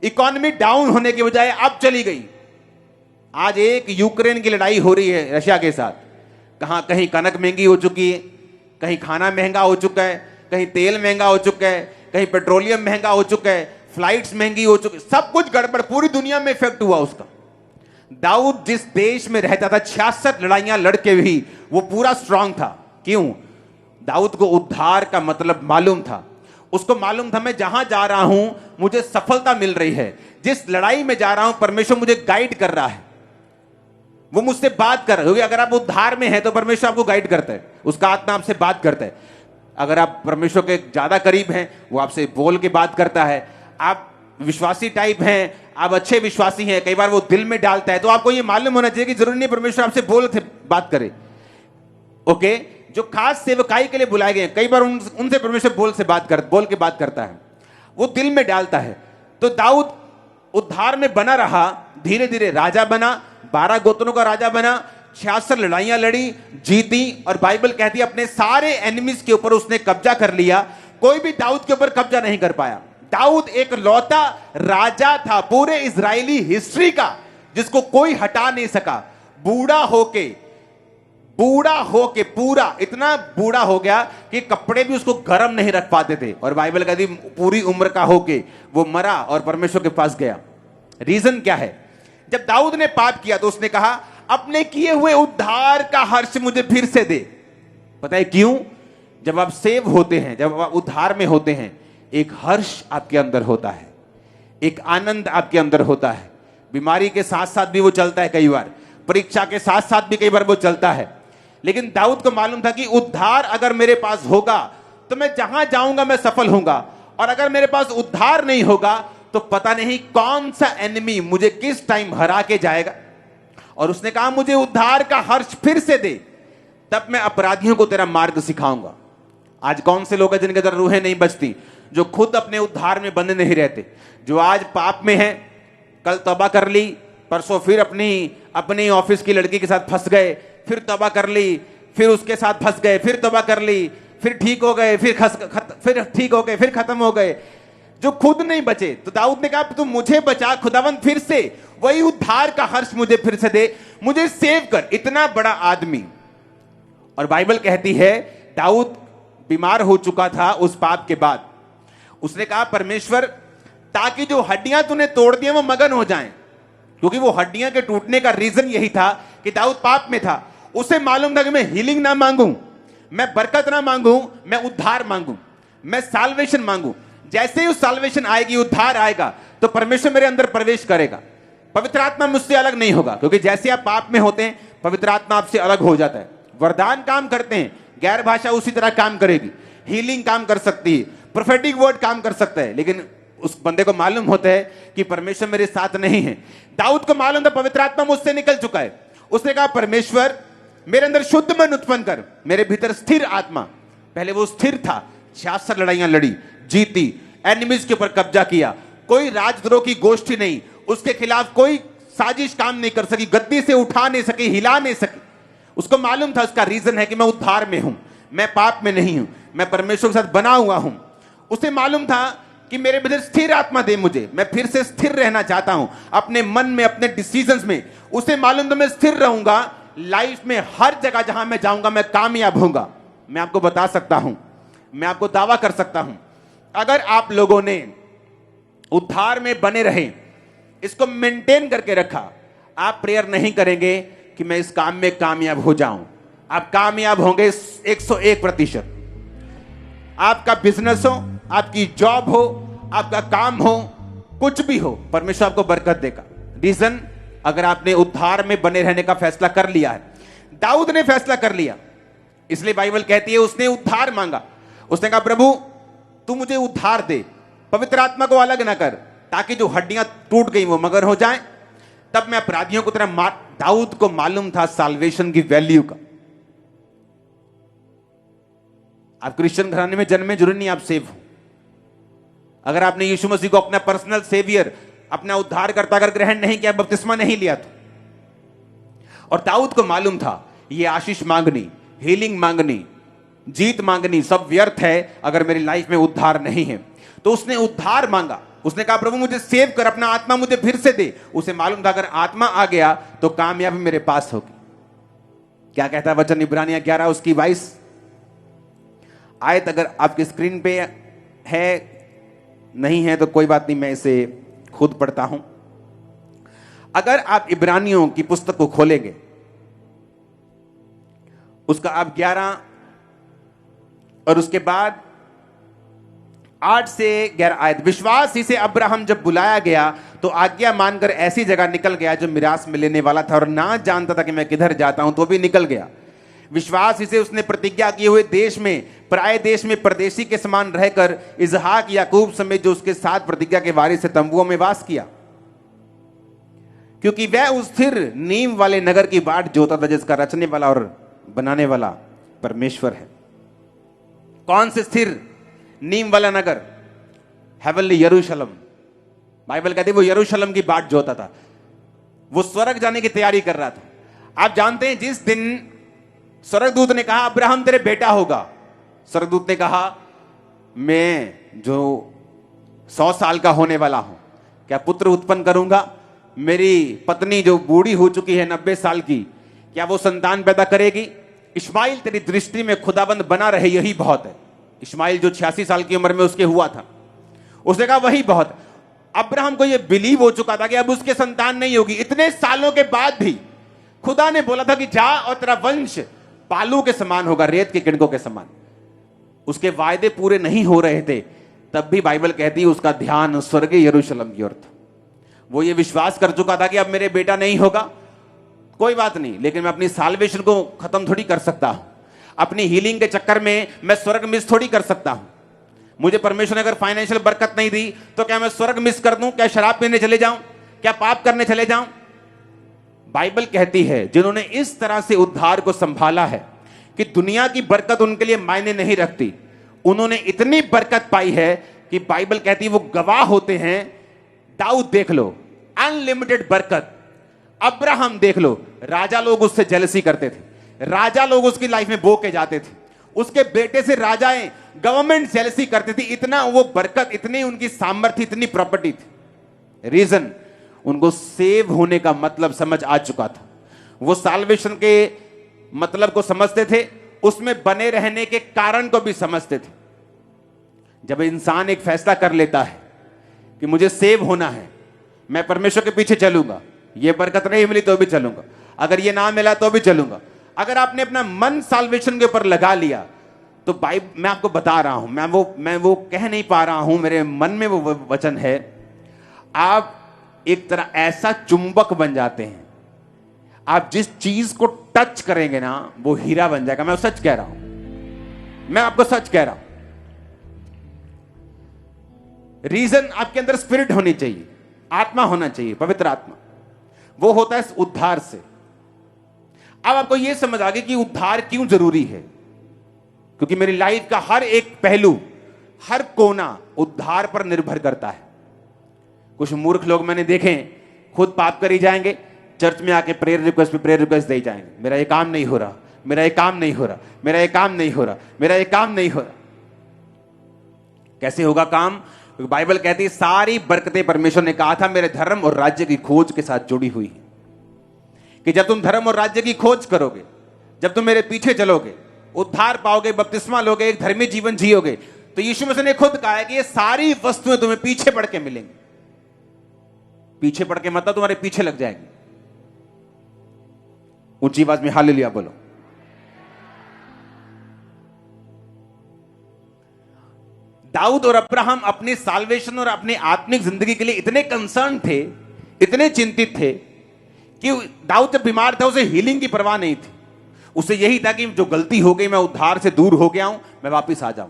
इकोनॉमी डाउन होने के बजाय अब चली गई। आज एक यूक्रेन की लड़ाई हो रही है रशिया के साथ। कहीं कनक महंगी हो चुकी है, कहीं खाना महंगा हो चुका है, कहीं तेल महंगा हो चुका है, कहीं पेट्रोलियम महंगा हो चुका है, फ्लाइट्स महंगी हो चुकी, सब कुछ गड़बड़, पूरी दुनिया में इफेक्ट हुआ उसका। दाऊद जिस देश में रहता था 66 लड़ाइयां लड़के भी वो पूरा स्ट्रांग था। क्यों? दाऊद को उद्धार का मतलब मालूम था। उसको मालूम था मैं जहां जा रहा हूं मुझे सफलता मिल रही है, जिस लड़ाई में जा रहा हूं परमेश्वर मुझे गाइड कर रहा है, वो मुझसे बात कर रहा है। क्योंकि अगर आप उद्धार में हैं तो परमेश्वर आपको गाइड करता है, उसका आत्मा आपसे बात करता है। अगर आप परमेश्वर के ज्यादा करीब हैं वो आपसे बोल के बात करता है। आप विश्वासी टाइप हैं, आप अच्छे विश्वासी हैं, कई बार वो दिल में डालता है। तो आपको ये मालूम होना चाहिए कि जरूरी नहीं परमेश्वर आपसे बोल से बात करे। ओके, जो खास सेवकाई के लिए बुलाए गए हैं, कई बार उनसे परमेश्वर बोल के बात करता है, वो दिल में डालता है। तो दाऊद उद्धार में बना रहा, धीरे धीरे राजा बना, 12 गोत्रों का राजा बना, 66 लड़ाइयां लड़ी, जीती। और बाइबल कहती है अपने सारे एनिमीज के ऊपर उसने कब्जा कर लिया। कोई भी दाऊद के ऊपर कब्जा नहीं कर पाया। दाऊद एक लौता राजा था पूरे इजरायली हिस्ट्री का जिसको कोई हटा नहीं सका। बूढ़ा होके बूढ़ा हो के, पूरा इतना बूढ़ा हो गया कि कपड़े भी उसको गर्म नहीं रख पाते थे। और बाइबल कहती पूरी उम्र का होके वो मरा और परमेश्वर के पास गया। रीजन क्या है? जब दाऊद ने पाप किया तो उसने कहा अपने किए हुए उद्धार का हर्ष मुझे फिर से दे। पता है क्यों? जब आप सेव होते हैं, जब आप उद्धार में होते हैं, एक हर्ष आपके अंदर होता है, एक आनंद आपके अंदर होता है। बीमारी के साथ साथ भी वो चलता है, कई बार परीक्षा के साथ साथ भी कई बार वो चलता है। लेकिन दाऊद को मालूम था कि उद्धार अगर मेरे पास होगा तो मैं जहां जाऊंगा मैं सफल होऊंगा, और अगर मेरे पास उद्धार नहीं होगा तो पता नहीं कौन सा एनिमी मुझे किस टाइम हरा के जाएगा। और उसने कहा मुझे उद्धार का हर्ष फिर से दे, तब मैं अपराधियों को तेरा मार्ग सिखाऊंगा। आज कौन से लोग हैं जिनके अंदर रूहें नहीं बचती, जो खुद अपने उद्धार में बंधे नहीं रहते, जो आज पाप में हैं, कल तौबा कर ली, परसों फिर अपनी ऑफिस की लड़की के साथ फंस गए, फिर तौबा कर ली, फिर उसके साथ फंस गए, फिर तौबा कर ली, फिर ठीक हो गए, फिर ठीक हो गए, फिर खत्म हो गए, जो खुद नहीं बचे। तो दाऊद ने कहा तू मुझे बचा खुदावंद, फिर से वही उद्धार का हर्ष मुझे फिर से दे, मुझे सेव कर। इतना बड़ा आदमी। और बाइबल कहती है दाऊद बीमार हो चुका था उस पाप के बाद। उसने कहा परमेश्वर ताकि जो हड्डियां तूने तोड़ दी वो मगन हो जाएं, क्योंकि वो हड्डियां के टूटने का रीजन यही था कि दाऊद पाप में था। उसे मालूम था कि मैं हीलिंग ना मांगू, मैं बरकत ना मांगू, मैं उद्धार मांगू, मैं साल्वेशन मांगू। जैसे ही उस साल्वेशन आएगी, उद्धार आएगा, तो परमेश्वर मेरे अंदर प्रवेश करेगा। पवित्र आत्मा मुझसे अलग नहीं होगा, क्योंकि जैसे आप पाप में होते हैं पवित्र आत्मा आपसे अलग हो जाता है। वरदान काम करते हैं, गैर भाषा उसी तरह काम करेगी, हीलिंग काम कर सकती है, प्रोफेटिक वर्ड काम कर सकता है, लेकिन उस बंदे को मालूम होता है कि परमेश्वर मेरे साथ नहीं है। दाऊद को मालूम था पवित्र आत्मा मुझसे निकल चुका है। उसने कहा परमेश्वर मेरे अंदर शुद्ध मन उत्पन्न कर, मेरे भीतर स्थिर आत्मा। पहले वो स्थिर था, 66 लड़ाइयां लड़ी, जीती, एनिमीज के ऊपर कब्जा किया, कोई राजद्रोह की गोष्ठी नहीं, उसके खिलाफ कोई साजिश काम नहीं कर सकी, गद्दी से उठा नहीं सकी, हिला नहीं सकी। उसको मालूम था उसका रीजन है कि मैं उद्धार में हूं, मैं पाप में नहीं हूं, मैं परमेश्वर के साथ बना हुआ हूं। उसे मालूम था कि मेरे भीतर स्थिर आत्मा दे मुझे, मैं फिर से स्थिर रहना चाहता हूं अपने मन में, अपने डिसीजंस में। उसे मालूम था मैं स्थिर रहूंगा, लाइफ में हर जगह जहां मैं जाऊंगा मैं कामयाब होऊंगा। मैं आपको बता सकता हूं, मैं आपको दावा कर सकता हूं, अगर आप लोगों ने उद्धार में बने रहे, इसको मेंटेन करके रखा, आप प्रेयर नहीं करेंगे कि मैं इस काम में कामयाब हो जाऊं, आप कामयाब होंगे 101%। आपका बिजनेस हो, आपकी जॉब हो, आपका काम हो, कुछ भी हो, परमेश्वर आपको बरकत देगा। रीजन, अगर आपने उद्धार में बने रहने का फैसला कर लिया है। दाऊद ने फैसला कर लिया, इसलिए बाइबल कहती है उसने उद्धार मांगा। उसने कहा प्रभु तू मुझे उद्धार दे, पवित्र आत्मा को अलग ना कर, ताकि जो हड्डियां टूट गई वो मगर हो जाएं, तब मैं अपराधियों को तरह मार। दाऊद को मालूम था साल्वेशन की वैल्यू का। आप क्रिश्चियन घराने में जन्मे जरूरी नहीं आप सेव हो। अगर आपने यीशु मसीह को अपना पर्सनल सेवियर, अपना उद्धारकर्ता अगर ग्रहण नहीं किया, बपतिस्मा नहीं लिया तो। और दाऊद को मालूम था ये आशीष मांगनी, हीलिंग मांगनी, जीत मांगनी सब व्यर्थ है अगर मेरी लाइफ में उद्धार नहीं है। तो उसने उद्धार मांगा। उसने कहा प्रभु मुझे सेव कर, अपना आत्मा मुझे फिर से दे। उसे मालूम था अगर आत्मा आ गया तो कामयाबी मेरे पास होगी। क्या कहता है वचन इब्रानियां 11 उसकी 22 आयत, अगर आपकी स्क्रीन पे है नहीं है तो कोई बात नहीं, मैं इसे खुद पढ़ता हूं। अगर आप इब्रानियों की पुस्तक को खोलेंगे, उसका आप 11 और उसके बाद 8 से 11 आयत। विश्वास ही से अब्राहम जब बुलाया गया तो आज्ञा मानकर ऐसी जगह निकल गया जो मिरास में लेने वाला था, और ना जानता था कि मैं किधर जाता हूं, तो भी निकल गया। विश्वास ही से उसने प्रतिज्ञा किए हुए देश में, पराये देश में परदेशी के समान रहकर इसहाक याकूब समेत जो उसके साथ प्रतिज्ञा के वारिस से तंबुओं में वास किया, क्योंकि वह उस स्थिर नींव वाले नगर की बाट जोता था जिसका रचने वाला और बनाने वाला परमेश्वर है। कौन से स्थिर नींव वाला नगर? हेवनली यरूशलेम। बाइबल कहती है वो यरूशलेम की बाट जोता था, वो स्वर्ग जाने की तैयारी कर रहा था। आप जानते हैं जिस दिन स्वर्गदूत ने कहा अब्राहम तेरे बेटा होगा, स्वर्गदूत ने कहा मैं जो 100 साल का होने वाला हूं क्या पुत्र उत्पन्न करूंगा? मेरी पत्नी जो बूढ़ी हो चुकी है 90 साल की, क्या वो संतान पैदा करेगी? इश्माइल तेरी दृष्टि में खुदाबंद बना रहे यही बहुत है। इश्माइल जो 86 साल की उम्र में उसके हुआ था, उसने कहा वही बहुत है। अब्राहम को यह बिलीव हो चुका था कि अब उसके संतान नहीं होगी। इतने सालों के बाद भी खुदा ने बोला था कि जा और तेरा वंश बालू के समान होगा, रेत के किणकों के समान। उसके वायदे पूरे नहीं हो रहे थे, तब भी बाइबल कहती है उसका ध्यान स्वर्गीय यरूशलेम की ओर था। वो ये विश्वास कर चुका था कि अब मेरे बेटा नहीं होगा, कोई बात नहीं, लेकिन मैं अपनी साल्वेशन को खत्म थोड़ी कर सकता हूं। अपनी हीलिंग के चक्कर में मैं स्वर्ग मिस थोड़ी कर सकता हूं। मुझे परमेश्वर ने अगर फाइनेंशियल बरकत नहीं दी तो क्या मैं स्वर्ग मिस कर दूं? क्या शराब पीने चले जाऊं? क्या पाप करने चले जाऊं? बाइबल कहती है जिन्होंने इस तरह से उद्धार को संभाला है कि दुनिया की बरकत उनके लिए मायने नहीं रखती, उन्होंने इतनी बरकत पाई है कि बाइबल कहती है वो गवाह होते हैं। दाऊद देख लो, अनलिमिटेड बरकत। अब्राहम देख लो, राजा लोग उससे जेलसी करते थे, राजा लोग उसकी लाइफ में बो के जाते थे, उसके बेटे से राजाएं गवर्नमेंट जेलसी करती थी। इतना वो बरकत, इतनी उनकी सामर्थ्य, इतनी प्रॉपर्टी थी। रीजन, उनको सेव होने का मतलब समझ आ चुका था। वो साल्वेशन के मतलब को समझते थे, उसमें बने रहने के कारण को भी समझते थे। जब इंसान एक फैसला कर लेता है कि मुझे सेव होना है, मैं परमेश्वर के पीछे चलूंगा, ये बरकत नहीं मिली तो भी चलूंगा, अगर ये ना मिला तो भी चलूंगा। अगर आपने अपना मन साल्वेशन के ऊपर लगा लिया तो मैं आपको बता रहा हूं, मैं वो कह नहीं पा रहा हूं, मेरे मन में वो वचन है, आप एक तरह ऐसा चुंबक बन जाते हैं, आप जिस चीज को टच करेंगे ना वो हीरा बन जाएगा। मैं सच कह रहा हूं, मैं आपको सच कह रहा हूं। रीजन, आपके अंदर स्पिरिट होनी चाहिए, आत्मा होना चाहिए, पवित्र आत्मा। वो होता है उद्धार से। अब आपको यह समझ आ गई कि उद्धार क्यों जरूरी है, क्योंकि मेरी लाइफ का हर एक पहलू, हर कोना उद्धार पर निर्भर करता है। कुछ मूर्ख लोग मैंने देखे, खुद पाप करी जाएंगे, चर्च में आके प्रेयर रिक्वेस्ट पे प्रेयर रिक्वेस्ट दे जाएंगे, मेरा ये काम नहीं हो रहा, मेरा ये काम नहीं हो रहा, मेरा ये काम नहीं हो रहा, मेरा ये काम नहीं हो रहा। कैसे होगा काम? क्योंकि बाइबल कहती है सारी बरकतें परमेश्वर ने कहा था मेरे धर्म और राज्य की खोज के साथ जुड़ी हुई है, कि जब तुम धर्म और राज्य की खोज करोगे, जब तुम मेरे पीछे चलोगे, उद्धार पाओगे, बपतिस्मा लोगे, एक धर्मी जीवन जियोगे, तो यीशु मसीह ने खुद कहा है कि ये सारी वस्तुएं तुम्हें पीछे पड़ के मिलेंगी। पीछे पड़ के मतलब तुम्हारे पीछे लग जाएंगी। ऊंची आवाज में हालेलुया बोलो। दाऊद और अब्राहम अपनी साल्वेशन और अपनी आत्मिक जिंदगी के लिए इतने कंसर्न थे, इतने चिंतित थे कि दाऊद जब बीमार था उसे हीलिंग की परवाह नहीं थी। उसे यही था कि जो गलती हो गई, मैं उद्धार से दूर हो गया हूं, मैं वापस आ जाऊं।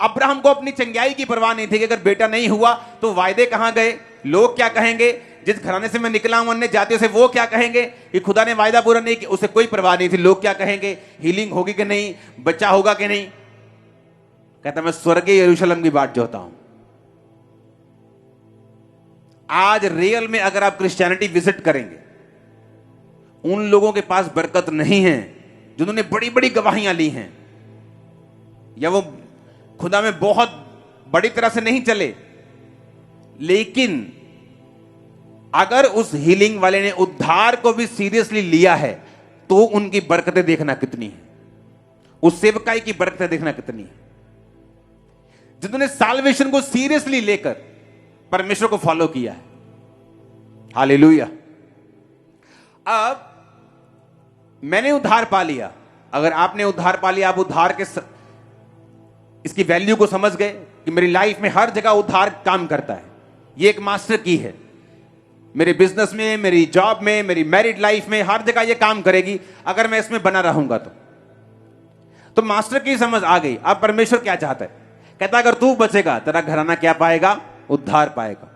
अब्राहम को अपनी चंगाई की परवाह नहीं थी कि अगर बेटा नहीं हुआ तो वायदे कहां गए, लोग क्या कहेंगे, जिस घराने से मैं निकला हूं अन्य जातियों से वो क्या कहेंगे कि खुदा ने वायदा पूरा नहीं किया। उसे कोई परवाह नहीं थी, लोग क्या कहेंगे, हीलिंग होगी कि नहीं, बच्चा होगा कि नहीं। कहता मैं स्वर्गीय यरूशलेम की बाट जोता हूं। आज रियल में अगर आप क्रिश्चियनिटी विजिट करेंगे, उन लोगों के पास बरकत नहीं है जिन्होंने बड़ी बड़ी गवाहियां ली हैं, या वो खुदा में बहुत बड़ी तरह से नहीं चले, लेकिन अगर उस हीलिंग वाले ने उद्धार को भी सीरियसली लिया है तो उनकी बरकतें देखना कितनी है, उस सेवकाई की बरकतें देखना कितनी है। जिन्होंने साल्वेशन को सीरियसली लेकर परमेश्वर को फॉलो किया है। हालेलुया। अब मैंने उद्धार पा लिया, अगर आपने उद्धार पा लिया, आप उद्धार के इसकी वैल्यू को समझ गए कि मेरी लाइफ में हर जगह उद्धार काम करता है। ये एक मास्टर की है, मेरे बिजनेस में, मेरी जॉब में, मेरी मैरिड लाइफ में, हर जगह ये काम करेगी अगर मैं इसमें बना रहूंगा तो मास्टर की समझ आ गई। अब परमेश्वर क्या चाहता है? कहता अगर तू बचेगा तेरा घराना क्या पाएगा? उद्धार पाएगा।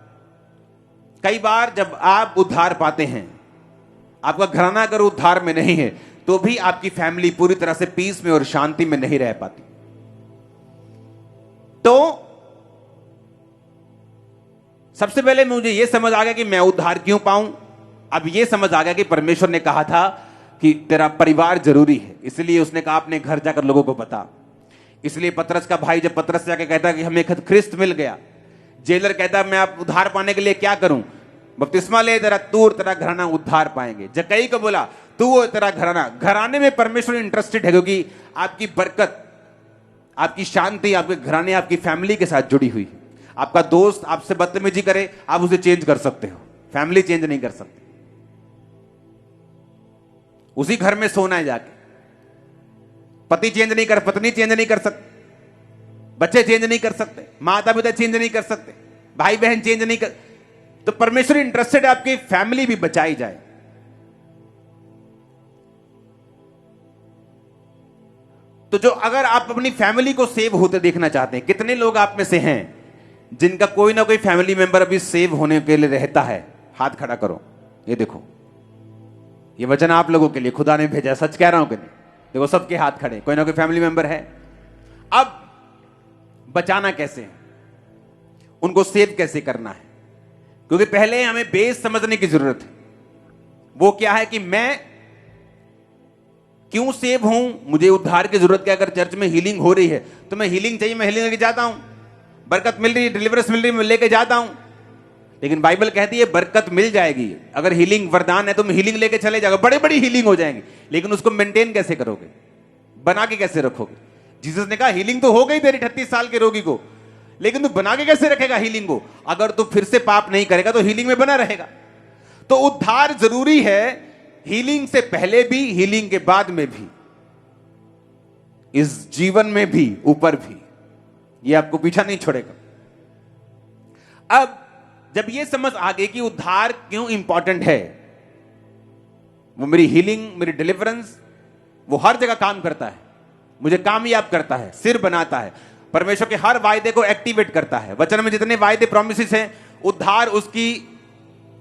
कई बार जब आप उद्धार पाते हैं, आपका घराना अगर उद्धार में नहीं है तो भी आपकी फैमिली पूरी तरह से पीस में और शांति में नहीं रह पाती। तो सबसे पहले मुझे यह समझ आ गया कि मैं उद्धार क्यों पाऊं। अब यह समझ आ गया कि परमेश्वर ने कहा था कि तेरा परिवार जरूरी है, इसलिए उसने कहा अपने घर जाकर लोगों को बता। इसलिए पतरस का भाई जब पतरस जाके कहता कि हमें ख्रिस्त मिल गया, जेलर कहता मैं आप उद्धार पाने के लिए क्या करूं? बपतिस्मा ले तेरा तू और तेरा घराना उद्धार पाएंगे। जक्कई को बोला तू और तेरा घराना, घराने में परमेश्वर इंटरेस्टेड है, क्योंकि आपकी बरकत, आपकी शांति आपके घराने, आपकी फैमिली के साथ जुड़ी हुई है। आपका दोस्त आपसे बदतमीजी करे, आप उसे चेंज कर सकते हो, फैमिली चेंज नहीं कर सकते। उसी घर में सोना है जाके, पति चेंज नहीं कर, पत्नी चेंज नहीं कर सकते, बच्चे चेंज नहीं कर सकते, माता पिता चेंज नहीं कर सकते, भाई बहन चेंज नहीं कर। तो परमेश्वर इंटरेस्टेड है आपकी फैमिली भी बचाई जाए। तो जो अगर आप अपनी फैमिली को सेव होते देखना चाहते हैं, कितने लोग आप में से हैं जिनका कोई ना कोई फैमिली मेंबर अभी सेव होने के लिए रहता है? हाथ खड़ा करो। ये देखो, ये वचन आप लोगों के लिए खुदा ने भेजा, सच कह रहा हूं कि नहीं? देखो सबके हाथ खड़े, कोई ना कोई फैमिली मेंबर है। अब बचाना कैसे है, उनको सेव कैसे करना है? क्योंकि पहले हमें बेस समझने की जरूरत है। वो क्या है कि मैं क्यों सेव हूं, मुझे उद्धार की जरूरत क्या? अगर चर्च में हीलिंग हो रही है तो मैं हीलिंग चाहिए, मैं हीलिंग लेके जाता हूं, बरकत मिल रही है, डिलीवरेंस मिल रही है, मैं लेके जाता हूं। लेकिन बाइबल कहती है बरकत मिल जाएगी अगर हीलिंग वरदान है, तुम हीलिंग लेके चले जाओगे, बड़ी बड़ी हीलिंग हो जाएंगी, लेकिन उसको मेंटेन कैसे करोगे, बना के कैसे रखोगे? जीसस ने कहा हीलिंग तो हो गई तेरी 38 साल के रोगी को, लेकिन तू बना के कैसे रखेगा हीलिंग को? अगर तू फिर से पाप नहीं करेगा तो हीलिंग में बना रहेगा। तो उद्धार जरूरी है, हीलिंग से पहले भी, हीलिंग के बाद में भी, इस जीवन में भी, ऊपर भी। ये आपको पीछा नहीं छोड़ेगा। अब जब ये समझ आ गई कि उद्धार क्यों इंपॉर्टेंट है, वो मेरी हीलिंग, मेरी डिलीवरेंस, वो हर जगह काम करता है, मुझे कामयाब करता है, सिर बनाता है, परमेश्वर के हर वायदे को एक्टिवेट करता है। वचन में जितने वायदे, प्रोमिसेस हैं, उद्धार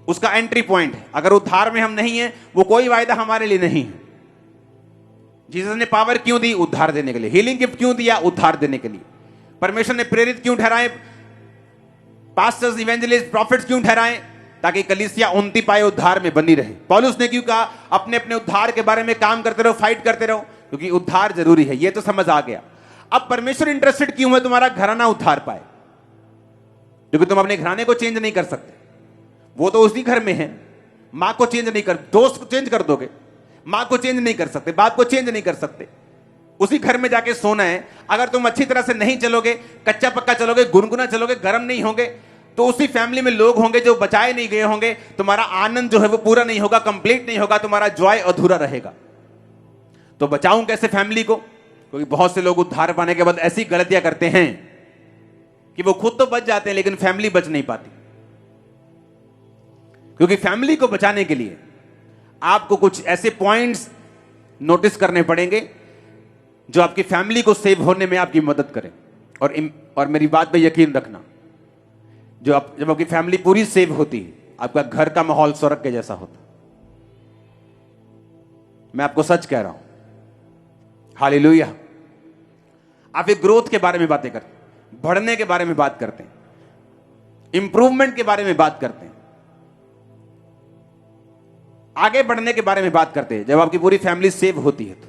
उसका एंट्री पॉइंट है। अगर उद्धार में हम नहीं हैं, वो कोई वायदा हमारे लिए नहीं है। जीसस ने पावर क्यों दी? उद्धार देने के लिए। हीलिंग गिफ्ट क्यों दिया? उद्धार देने के लिए। परमेश्वर ने प्रेरित क्यों ठहराए? पास्टर्स, इवेंजलिस्ट, प्रॉफिट्स क्यों ठहराए? ताकि कलीसिया उन्नति पाए, उद्धार में बनी रहे। पौलुस ने क्यों कहा अपने अपने उद्धार के बारे में काम करते रहो, फाइट करते रहो? क्योंकि उद्धार जरूरी है। ये तो समझ आ गया। अब परमेश्वर इंटरेस्टेड क्यों है तुम्हारा घराना उद्धार पाए? क्योंकि तुम अपने घराने को चेंज नहीं कर सकते, वो तो उसी घर में है। मां को चेंज नहीं कर, दोस्त को चेंज कर दोगे, मां को चेंज नहीं कर सकते, बाप को चेंज नहीं कर सकते। उसी घर में जाके सोना है। अगर तुम अच्छी तरह से नहीं चलोगे, कच्चा पक्का चलोगे, गुनगुना चलोगे, गर्म नहीं होगे, तो उसी फैमिली में लोग होंगे जो बचाए नहीं गए होंगे। तुम्हारा आनंद जो है वो पूरा नहीं होगा, कंप्लीट नहीं होगा, तुम्हारा जॉय अधूरा रहेगा। तो बचाऊं कैसे फैमिली को? क्योंकि बहुत से लोग उद्धार पाने के बाद ऐसी गलतियां करते हैं कि वो खुद तो बच जाते हैं, लेकिन फैमिली बच नहीं पाती। क्योंकि फैमिली को बचाने के लिए आपको कुछ ऐसे पॉइंट्स नोटिस करने पड़ेंगे जो आपकी फैमिली को सेव होने में आपकी मदद करें। और मेरी बात पे यकीन रखना, जब आपकी फैमिली पूरी सेव होती है, आपका घर का माहौल स्वर्ग के जैसा होता। मैं आपको सच कह रहा हूं। हालेलुया। आप एक ग्रोथ के बारे में बातें करते हैं, बढ़ने के बारे में बात करते हैं, इंप्रूवमेंट के बारे में बात करते हैं, आगे बढ़ने के बारे में बात करते हैं। जब आपकी पूरी फैमिली सेव होती है तो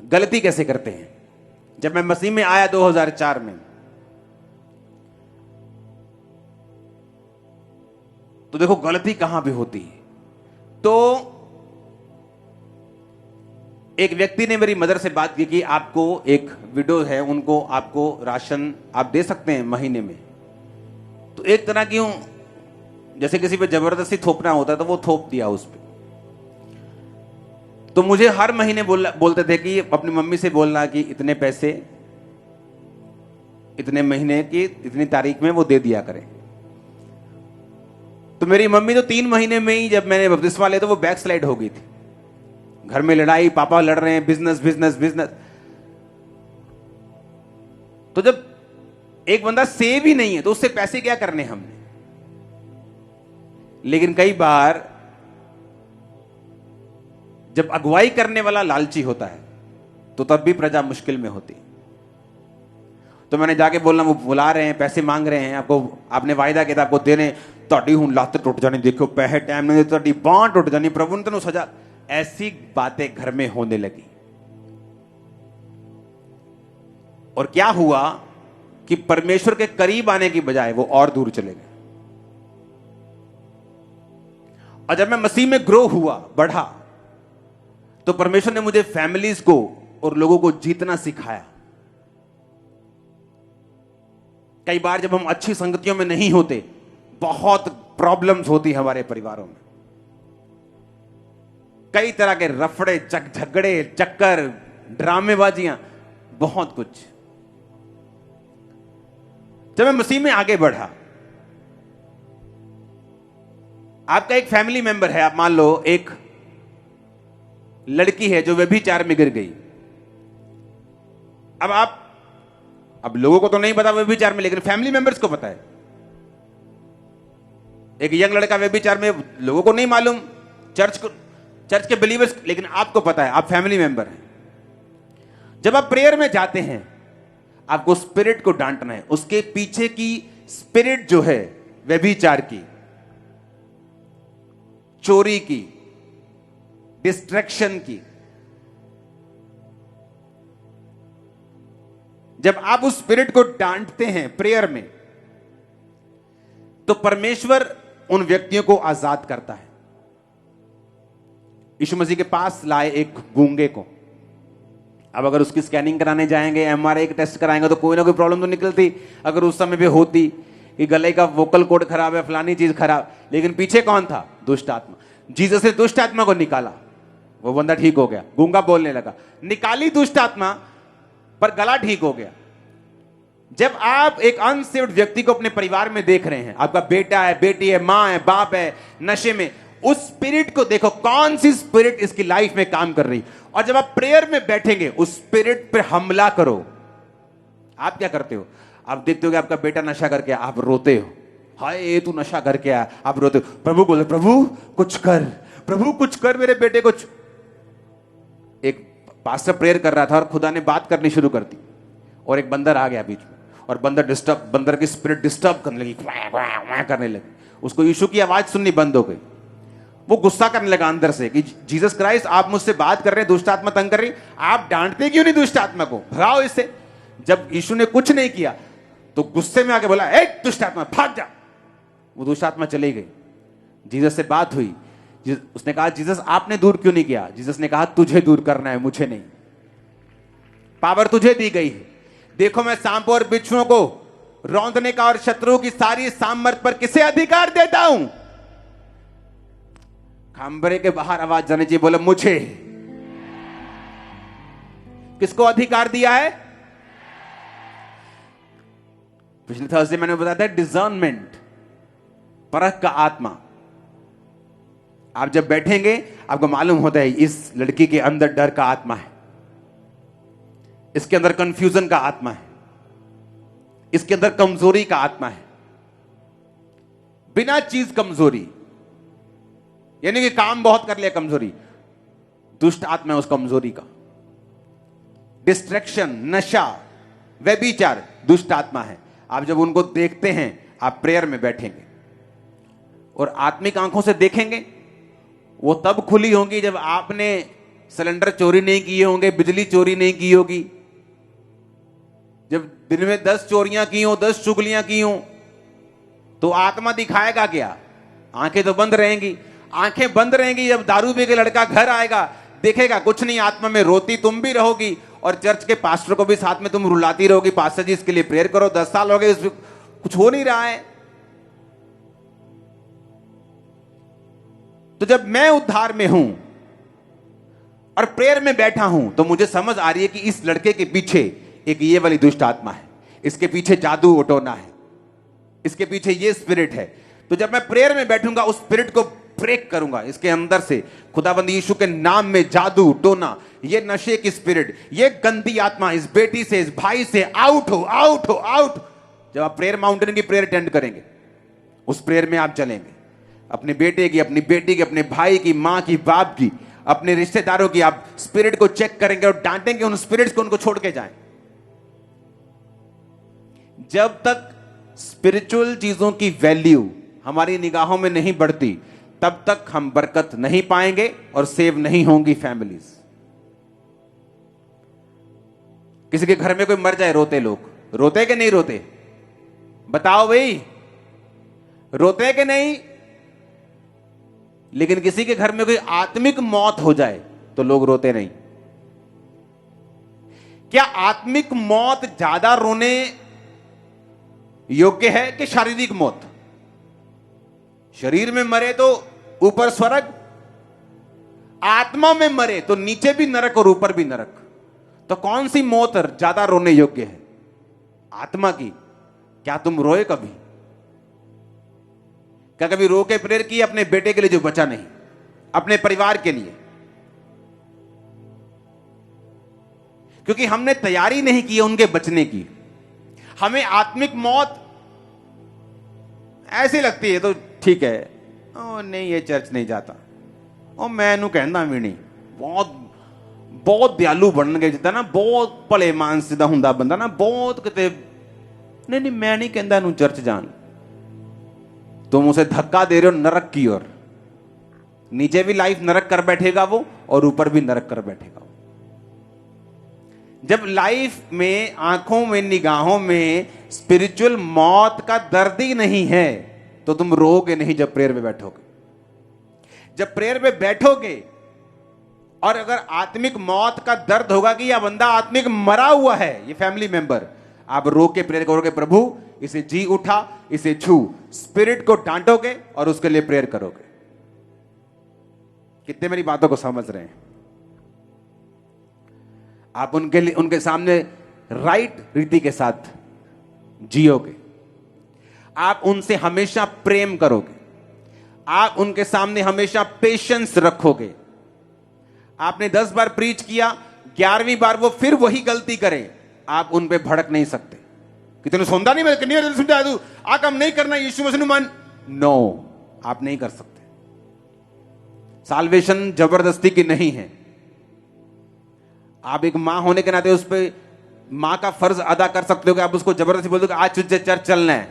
गलती कैसे करते हैं? जब मैं मसीह में आया 2004 में, तो देखो गलती कहां भी होती है। तो एक व्यक्ति ने मेरी मदर से बात की कि आपको एक विडो है, उनको आपको राशन आप दे सकते हैं महीने में। तो एक तरह की जैसे किसी पे जबरदस्ती थोपना होता है, तो वो थोप दिया उस पे। तो मुझे हर महीने बोलते थे कि अपनी मम्मी से बोलना कि इतने पैसे इतने महीने की इतनी तारीख में वो दे दिया करें। तो मेरी मम्मी तो 3 महीने में ही, जब मैंने बपतिस्मा लिया, तो वो बैक स्लाइड हो गई थी। घर में लड़ाई, पापा लड़ रहे हैं, बिजनेस बिजनेस बिजनेस। तो जब एक बंदा सेव ही नहीं है तो उससे पैसे क्या करने हमने? लेकिन कई बार जब अगुवाई करने वाला लालची होता है तो तब भी प्रजा मुश्किल में होती। तो मैंने जाके बोलना, वो बुला रहे हैं, पैसे मांग रहे हैं, आपने वायदा किया था आपको देने, ਤੁਹਾਡੀ ਹੁਣ ਲੱਤ टूट जानी, देखो पैसे टाइम नहीं, ਤੁਹਾਡੀ बांह टूट जानी, प्रभु ने तेन सजा। ऐसी बातें घर में होने लगी। और क्या हुआ कि परमेश्वर के करीब आने की बजाय वो और दूर चले गए। और जब मैं मसीह में ग्रो हुआ, बढ़ा, तो परमेश्वर ने मुझे फैमिलीज को और लोगों को जीतना सिखाया। कई बार जब हम अच्छी संगतियों में नहीं होते, बहुत प्रॉब्लम्स होती हमारे परिवारों में। कई तरह के रफड़े, झगड़े, चक्कर, ड्रामेबाजियां, बहुत कुछ। जब मैं मसीह में आगे बढ़ा, आपका एक फैमिली मेंबर है, आप मान लो एक लड़की है जो व्यभिचार में गिर गई। अब लोगों को तो नहीं पता व्यभिचार में, लेकिन फैमिली मेंबर्स को पता है। एक यंग लड़का व्यभिचार में, लोगों को नहीं मालूम, चर्च के बिलीवर्स, लेकिन आपको पता है, आप फैमिली मेंबर हैं। जब आप प्रेयर में जाते हैं, आपको स्पिरिट को डांटना है। उसके पीछे की स्पिरिट जो है, व्यभिचार की, चोरी की, डिस्ट्रैक्शन की, जब आप उस स्पिरिट को डांटते हैं प्रेयर में, तो परमेश्वर उन व्यक्तियों को आजाद करता है। यीशु मसीह के पास लाए एक गूंगे को। अब अगर उसकी स्कैनिंग कराने जाएंगे, एमआरआई का टेस्ट कराएंगे, तो कोई ना कोई प्रॉब्लम तो निकलती। अगर उस समय पे होती कि गले का वोकल कोड खराब है, फलानी चीज खराब, लेकिन पीछे कौन था? दुष्ट आत्मा। जीसस ने दुष्ट आत्मा को निकाला, वो बंदा ठीक हो गया, गूंगा बोलने लगा। निकाली दुष्ट आत्मा, पर गला ठीक हो गया। जब आप एक अनसेव्ड व्यक्ति को अपने परिवार में देख रहे हैं, आपका बेटा है, बेटी है, मां है, बाप है, नशे में, उस स्पिरिट को देखो, कौन सी स्पिरिट इसकी लाइफ में काम कर रही। और जब आप प्रेयर में बैठेंगे, उस स्पिरिट पर हमला करो। आप क्या करते हो? आप देखते हो कि आपका बेटा नशा करके, आप रोते हो, हाय तू नशा करके आया, आप रोते हो। प्रभु बोले, प्रभु कुछ कर, प्रभु कुछ कर, मेरे बेटे कुछ। एक पास्टर प्रेयर कर रहा था और खुदा ने बात करनी शुरू कर दी, और एक बंदर आ गया बीच में, और बंदर की स्पिरिट डिस्टर्ब करने लगी, करने लगी। उसको यीशु की आवाज सुननी बंद हो गई। वो गुस्सा करने लगा अंदर से कि जीसस क्राइस्ट, आप मुझसे बात कर रहे हैं, दुष्ट आत्मा तंग कर रही, आप डांटते क्यों नहीं दुष्ट आत्मा को? भगाओ इससे। जब यीशु ने कुछ नहीं किया, तो गुस्से में आके बोला, ए दुष्ट आत्मा भाग जा। वो दुष्ट आत्मा चली गई। जीसस से बात हुई, उसने कहा, जीसस आपने दूर क्यों नहीं किया? जीसस ने कहा, तुझे दूर करना है, मुझे नहीं। पावर तुझे दी गई है। देखो, मैं सांपों और बिच्छुओं को रौंदने का और शत्रुओं की सारी सामर्थ पर किसे अधिकार देता हूं? खंबरे के बाहर आवाज जानी चाहिए, बोले मुझे। किसको अधिकार दिया है? पिछले थर्सडे मैंने बताया था, डिजर्नमेंट, परख का आत्मा। आप जब बैठेंगे, आपको मालूम होता है इस लड़की के अंदर डर का आत्मा है, इसके अंदर कंफ्यूजन का आत्मा है, इसके अंदर कमजोरी का आत्मा है। बिना चीज कमजोरी, यानी कि काम बहुत कर लिया, कमजोरी, दुष्ट आत्मा है उस कमजोरी का। डिस्ट्रैक्शन, नशा, व्यभिचार, दुष्ट आत्मा है। आप जब उनको देखते हैं, आप प्रेयर में बैठेंगे और आत्मिक आंखों से देखेंगे, वो तब खुली होंगी जब आपने सिलेंडर चोरी नहीं किए होंगे, बिजली चोरी नहीं की होगी, जब दिन में 10 चोरियां की हो, 10 चुगलियां की हो, तो आत्मा दिखाएगा क्या? आंखें तो बंद रहेंगी। आंखें बंद रहेंगी जब दारू पी के लड़का घर आएगा, देखेगा कुछ नहीं, आत्मा में रोती तुम भी रहोगी, और चर्च के पास्टर को भी साथ में तुम रुलाती रहोगी, पास्टर जी इसके लिए प्रेयर करो, 10 साल हो गए, कुछ हो नहीं रहा है। तो जब मैं उद्धार में हूं और प्रेयर में बैठा हूं, तो मुझे समझ आ रही है कि इस लड़के के पीछे एक ये वाली दुष्ट आत्मा है, इसके पीछे जादू उटोना है, इसके पीछे ये स्पिरिट है। तो जब मैं प्रेयर में बैठूंगा, उस स्पिरिट को ब्रेक करूंगा, इसके अंदर से खुदाबंद यीशु के नाम में जादू टोना, ये नशे की स्पिरिट, ये गंदी आत्मा इस बेटी से, इस भाई से आउट हो, आउट हो, आउट। जब आप प्रेयर माउंटेन की प्रेयर अटेंड करेंगे, उस प्रेयर में आप चलेंगे, अपने बेटे की, अपनी बेटी की, अपने भाई की, मां की, बाप की, अपने रिश्तेदारों की, आप स्पिरिट को चेक करेंगे और डांटेंगे उन स्पिरिट्स को, उनको छोड़ के जाएं। जब तक स्पिरिचुअल चीजों की वैल्यू हमारी निगाहों में नहीं बढ़ती, तब तक हम बरकत नहीं पाएंगे और सेव नहीं होंगी फैमिलीज। किसी के घर में कोई मर जाए, रोते लोग, रोते कि नहीं रोते? बताओ भाई, रोते कि नहीं? लेकिन किसी के घर में कोई आत्मिक मौत हो जाए तो लोग रोते नहीं। क्या आत्मिक मौत ज्यादा रोने योग्य है कि शारीरिक मौत? शरीर में मरे तो ऊपर स्वर्ग, आत्मा में मरे तो नीचे भी नरक और ऊपर भी नरक। तो कौन सी मौत ज्यादा रोने योग्य है? आत्मा की। क्या तुम रोए कभी? क्या कभी रो के प्रेयर की अपने बेटे के लिए जो बचा नहीं, अपने परिवार के लिए? क्योंकि हमने तैयारी नहीं की उनके बचने की। हमें आत्मिक मौत ऐसी लगती है तो ठीक है, ओ नहीं ये चर्च नहीं जाता, ओ मैं नू कहना भी नहीं, बहुत बहुत दयालु बन गए जिदा ना, बहुत भले मानस दा हुंदा बंदा ना, बहुत किते नहीं नहीं मैं नहीं कहता नू चर्च जान। तुम उसे धक्का दे रहे हो नरक की ओर। नीचे भी लाइफ नरक कर बैठेगा वो, और ऊपर भी नरक कर बैठेगा वो। जब लाइफ में, आंखों में, निगाहों में स्पिरिचुअल मौत का दर्द ही नहीं है तो तुम रोगे नहीं जब प्रेयर में बैठोगे। जब प्रेयर में बैठोगे और अगर आत्मिक मौत का दर्द होगा कि यह बंदा आत्मिक मरा हुआ है, ये फैमिली मेंबर, आप रो के प्रेयर करोगे, प्रभु इसे जी उठा, इसे छू, स्पिरिट को डांटोगे और उसके लिए प्रेयर करोगे। कितने मेरी बातों को समझ रहे हैं? आप उनके लिए, उनके सामने राइट रीति के साथ जियोगे। आप उनसे हमेशा प्रेम करोगे। आप उनके सामने हमेशा पेशेंस रखोगे। आपने 10 बार प्रीच किया, 11वीं बार वो फिर वही गलती करें, आप उन पे भड़क नहीं सकते कि तूने सुनता नहीं, मैं कितनी बार सुनता है, तू आ काम नहीं करना, यीशु मसीह मान। नो, आप नहीं कर सकते। साल्वेशन जबरदस्ती की नहीं है। आप एक मां होने के नाते उस पर मां का फर्ज अदा कर सकते हो कि आप उसको जबरदस्ती बोल दो कि आज तुझे चर्च चलना है,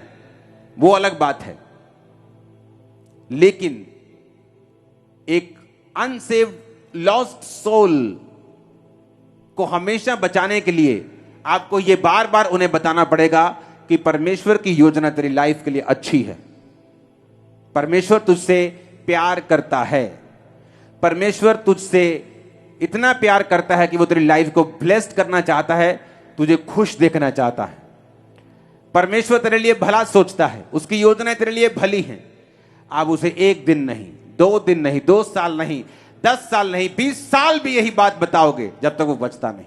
वो अलग बात है। लेकिन एक अनसेव्ड लॉस्ट सोल को हमेशा बचाने के लिए आपको यह बार बार उन्हें बताना पड़ेगा कि परमेश्वर की योजना तेरी लाइफ के लिए अच्छी है। परमेश्वर तुझसे प्यार करता है। परमेश्वर तुझसे इतना प्यार करता है कि वो तेरी लाइफ को ब्लेस्ड करना चाहता है, तुझे खुश देखना चाहता है। परमेश्वर तेरे लिए भला सोचता है, उसकी योजनाएं तेरे लिए भली हैं। आप उसे 1 दिन नहीं, 2 दिन नहीं, 2 साल नहीं, 10 साल नहीं, 20 साल भी यही बात बताओगे जब तक वो बचता नहीं।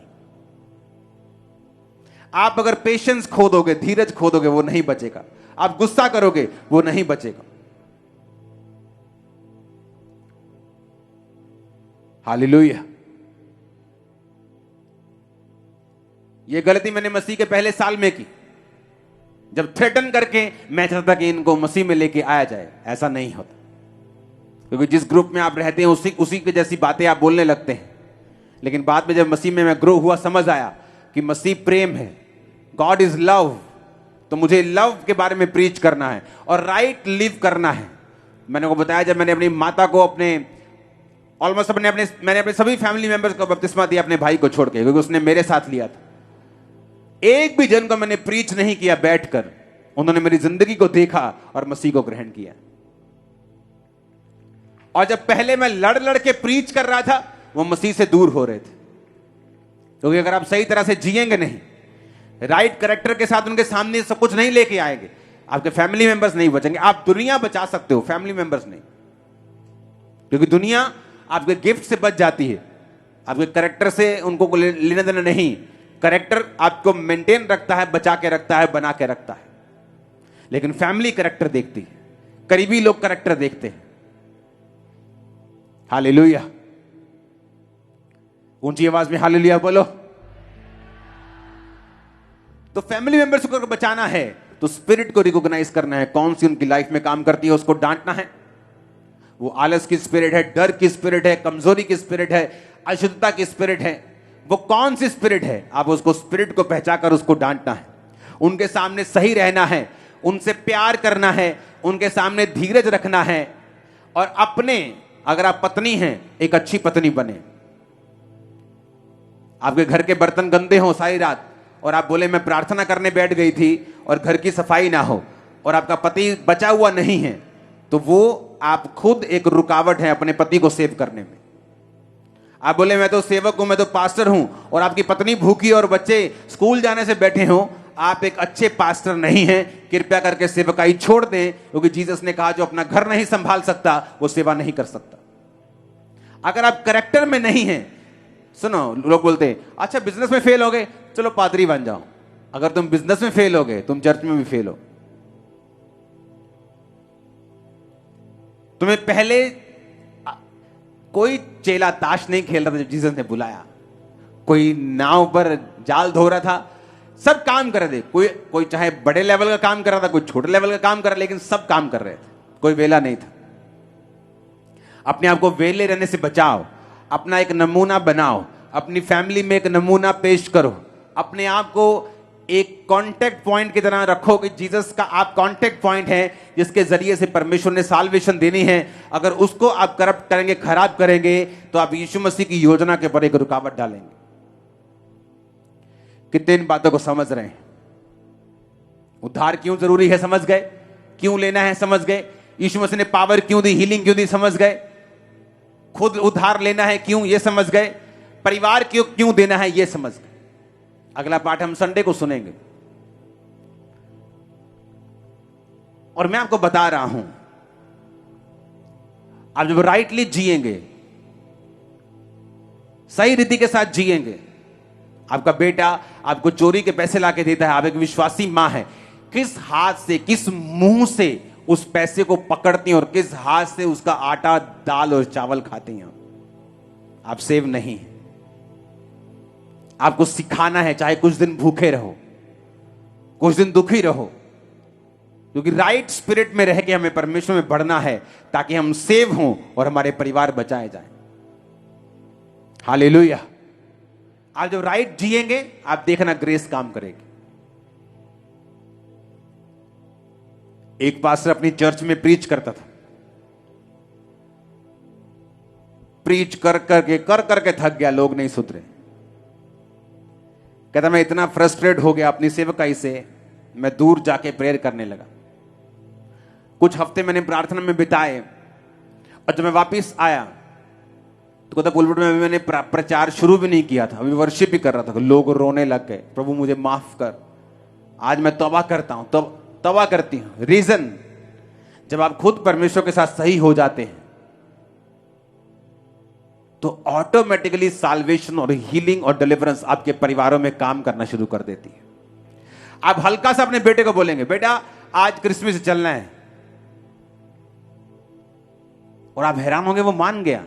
आप अगर पेशेंस खो दोगे, धीरज खो दोगे, वो नहीं बचेगा। आप गुस्सा करोगे, वो नहीं बचेगा। हालेलुया। ये गलती मैंने मसीह के पहले साल में की, जब थ्रेटन करके मैं चाहता था कि इनको मसीह में लेके आया जाए। ऐसा नहीं होता, क्योंकि जिस ग्रुप में आप रहते हैं उसी के जैसी बातें आप बोलने लगते हैं। लेकिन बाद में जब मसीह में मैं ग्रो हुआ, समझ आया कि मसीह प्रेम है, गॉड इज लव, तो मुझे लव के बारे में प्रीच करना है और राइट लिव करना है। मैंने को बताया, जब मैंने अपनी माता को ऑलमोस्ट मैंने अपने सभी फैमिली मेंबर्स को बपतिस्मा दिया अपने भाई को छोड़ के, क्योंकि उसने मेरे साथ लिया था। एक भी जन को मैंने प्रीच नहीं किया बैठकर, उन्होंने मेरी जिंदगी को देखा और मसीह को ग्रहण किया। और जब पहले मैं लड़ लड़ के प्रीच कर रहा था, वो मसीह से दूर हो रहे थे। क्योंकि अगर आप सही तरह से जिएंगे नहीं, राइट कैरेक्टर के साथ उनके सामने सब कुछ नहीं लेके आएंगे, आपके फैमिली मेंबर्स नहीं बचेंगे। आप दुनिया बचा सकते हो, फैमिली मेंबर्स नहीं। क्योंकि दुनिया आपके गिफ्ट से बच जाती है, आपके कैरेक्टर से उनको लेना देना नहीं। कैरेक्टर आपको मेंटेन रखता है, बचा के रखता है, बना के रखता है। लेकिन फैमिली कैरेक्टर देखती है, करीबी लोग कैरेक्टर देखते हैं। हालेलुया। ऊंची आवाज में हालेलुया बोलो। तो फैमिली मेंबर्स को बचाना है तो स्पिरिट को रिकॉग्नाइज करना है, कौन सी उनकी लाइफ में काम करती है, उसको डांटना है। वो आलस की स्पिरिट है, डर की स्पिरिट है, कमजोरी की स्पिरिट है, अशुद्धता की स्पिरिट है, वो कौन सी स्पिरिट है, आप उसको स्पिरिट को पहचानकर उसको डांटना है। उनके सामने सही रहना है, उनसे प्यार करना है, उनके सामने धीरज रखना है। और अपने, अगर आप पत्नी हैं, एक अच्छी पत्नी बने। आपके घर के बर्तन गंदे हो सारी रात और आप बोले मैं प्रार्थना करने बैठ गई थी और घर की सफाई ना हो और आपका पति बचा हुआ नहीं है, तो वो आप खुद एक रुकावट हैं अपने पति को सेव करने में। आप बोले मैं तो सेवक हूं, मैं तो पास्टर हूं, और आपकी पत्नी भूखी और बच्चे स्कूल जाने से बैठे हो, आप एक अच्छे पास्टर नहीं हैं। कृपया करके सेवकाई छोड़ दें, क्योंकि जीसस ने कहा जो अपना घर नहीं संभाल सकता वो सेवा नहीं कर सकता। अगर आप कैरेक्टर में नहीं हैं, सुनो, लोग बोलते हैं अच्छा बिजनेस में फेल हो गए, चलो पादरी बन जाओ। अगर तुम बिजनेस में फेल हो गए, तुम चर्च में भी फेल हो। तुम्हें पहले कोई चेला ताश नहीं खेल रहा था जब जीसस ने बुलाया, कोई नाव पर जाल धो रहा था, सब काम कर रहे थे। कोई चाहे बड़े लेवल का काम कर रहा था, कोई छोटे लेवल का काम कर रहा, लेकिन सब काम कर रहे थे, कोई वेला नहीं था। अपने आप को वेले रहने से बचाओ, अपना एक नमूना बनाओ, अपनी फैमिली में एक नमूना पेश करो, अपने आप को एक कांटेक्ट पॉइंट की तरह रखो कि जीसस का आप कांटेक्ट पॉइंट है, जिसके जरिए से परमेश्वर ने साल्वेशन देनी है। अगर उसको आप करप्ट करेंगे, खराब करेंगे, तो आप यीशु मसीह की योजना के ऊपर एक रुकावट डालेंगे। कितने इन बातों को समझ रहे हैं? उद्धार क्यों जरूरी है समझ गए, क्यों लेना है समझ गए, यीशु मसीह ने पावर क्यों दी, हीलिंग क्यों दी समझ गए, खुद उद्धार लेना है क्यों ये समझ गए, परिवार क्यों देना है ये समझ गए। अगला पाठ हम संडे को सुनेंगे। और मैं आपको बता रहा हूं, आप जब राइटली जिएंगे, सही रीति के साथ जिएंगे, आपका बेटा आपको चोरी के पैसे लाके देता है, आप एक विश्वासी मां है, किस हाथ से, किस मुंह से उस पैसे को पकड़ती हैं और किस हाथ से उसका आटा, दाल और चावल खाती हैं? आप सेव नहीं है। आपको सिखाना है, चाहे कुछ दिन भूखे रहो, कुछ दिन दुखी रहो, क्योंकि राइट स्पिरिट में रह के हमें परमेश्वर में बढ़ना है, ताकि हम सेव हों और हमारे परिवार बचाए जाएं। हालेलुया। आप जब राइट जिएंगे, आप देखना ग्रेस काम करेगी। एक पास्टर अपनी चर्च में प्रीच करता था, प्रीच कर करके थक गया, लोग नहीं सुधरे। कहता मैं इतना फ्रस्ट्रेट हो गया अपनी सेवकाई से, मैं दूर जाके प्रेयर करने लगा। कुछ हफ्ते मैंने प्रार्थना में बिताए, और जब मैं वापस आया तो कहता पुलपिट में मैंने प्रचार शुरू भी नहीं किया था, अभी वर्शिप भी कर रहा था। लोग रोने लग गए, प्रभु मुझे माफ कर, आज मैं तौबा करता हूं, तौबा करती हूं। रीजन, जब आप खुद परमेश्वर के साथ सही हो जाते हैं तो ऑटोमेटिकली साल्वेशन और हीलिंग और डिलीवरेंस आपके परिवारों में काम करना शुरू कर देती है। आप हल्का सा अपने बेटे को बोलेंगे, बेटा आज क्रिसमस चलना है, और आप हैरान होंगे वो मान गया,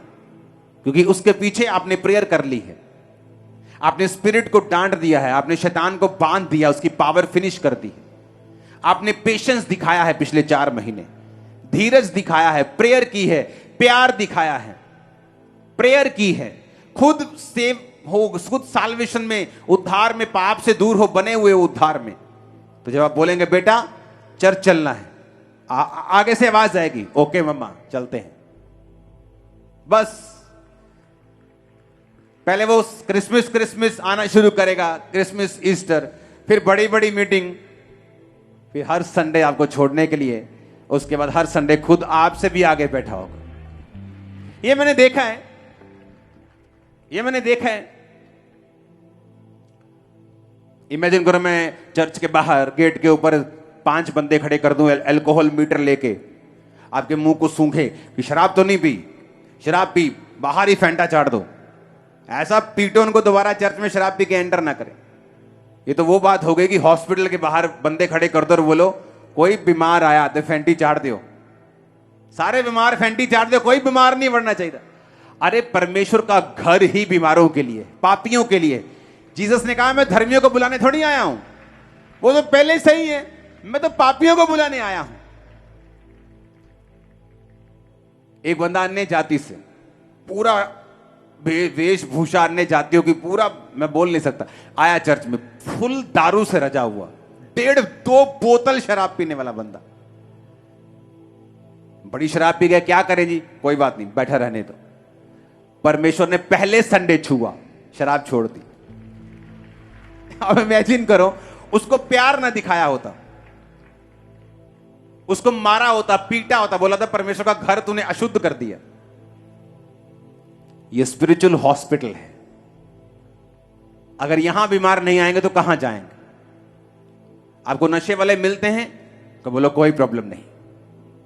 क्योंकि उसके पीछे आपने प्रेयर कर ली है, आपने स्पिरिट को डांट दिया है, आपने शैतान को बांध दिया, उसकी पावर फिनिश कर दी है। आपने पेशेंस दिखाया है, पिछले 4 महीने धीरज दिखाया है, प्रेयर की है, प्यार दिखाया है, प्रेयर की है, खुद सेव हो, खुद साल्वेशन में, उद्धार में, पाप से दूर हो, बने हुए उद्धार में। तो जब आप बोलेंगे बेटा चर्च चलना है, आगे से आवाज आएगी, ओके मम्मा चलते हैं। बस पहले वो क्रिसमस आना शुरू करेगा, क्रिसमस, ईस्टर, फिर बड़ी बड़ी मीटिंग, फिर हर संडे आपको छोड़ने के लिए, उसके बाद हर संडे खुद आपसे भी आगे बैठा होगा। ये मैंने देखा है, ये मैंने देखा है। इमेजिन करो मैं चर्च के बाहर गेट के ऊपर 5 बंदे खड़े कर दूं, अल्कोहल मीटर लेके, आपके मुंह को सूंघे कि शराब तो नहीं पी, शराब पी, बाहर ही फैंटा चाट दो। ऐसा पीटो उनको, दोबारा चर्च में शराब पी के एंटर ना करें। ये तो वो बात हो गई कि हॉस्पिटल के बाहर बंदे खड़े कर दो और बोलो कोई बीमार आया तो फैंटी चाट दो, सारे बीमार फैंटी चाट दो, कोई बीमार नहीं बढ़ना चाहिए। अरे परमेश्वर का घर ही बीमारों के लिए, पापियों के लिए। जीसस ने कहा मैं धर्मियों को बुलाने थोड़ी आया हूं, वो तो पहले ही सही है, मैं तो पापियों को बुलाने आया हूं। एक बंदा अन्य जाति से, पूरा वेशभूषा अन्य जातियों की, पूरा मैं बोल नहीं सकता, आया चर्च में, फुल दारू से रजा हुआ, 1.5-2 बोतल शराब पीने वाला बंदा। बड़ी शराब पी गया, क्या करे जी, कोई बात नहीं, बैठा रहने दो। परमेश्वर ने पहले संडे छुआ, शराब छोड़ दी। अब इमेजिन करो उसको प्यार ना दिखाया होता, उसको मारा होता, पीटा होता, बोला था परमेश्वर का घर तूने अशुद्ध कर दिया। ये स्पिरिचुअल हॉस्पिटल है। अगर यहां बीमार नहीं आएंगे तो कहां जाएंगे? आपको नशे वाले मिलते हैं तो बोलो कोई प्रॉब्लम नहीं,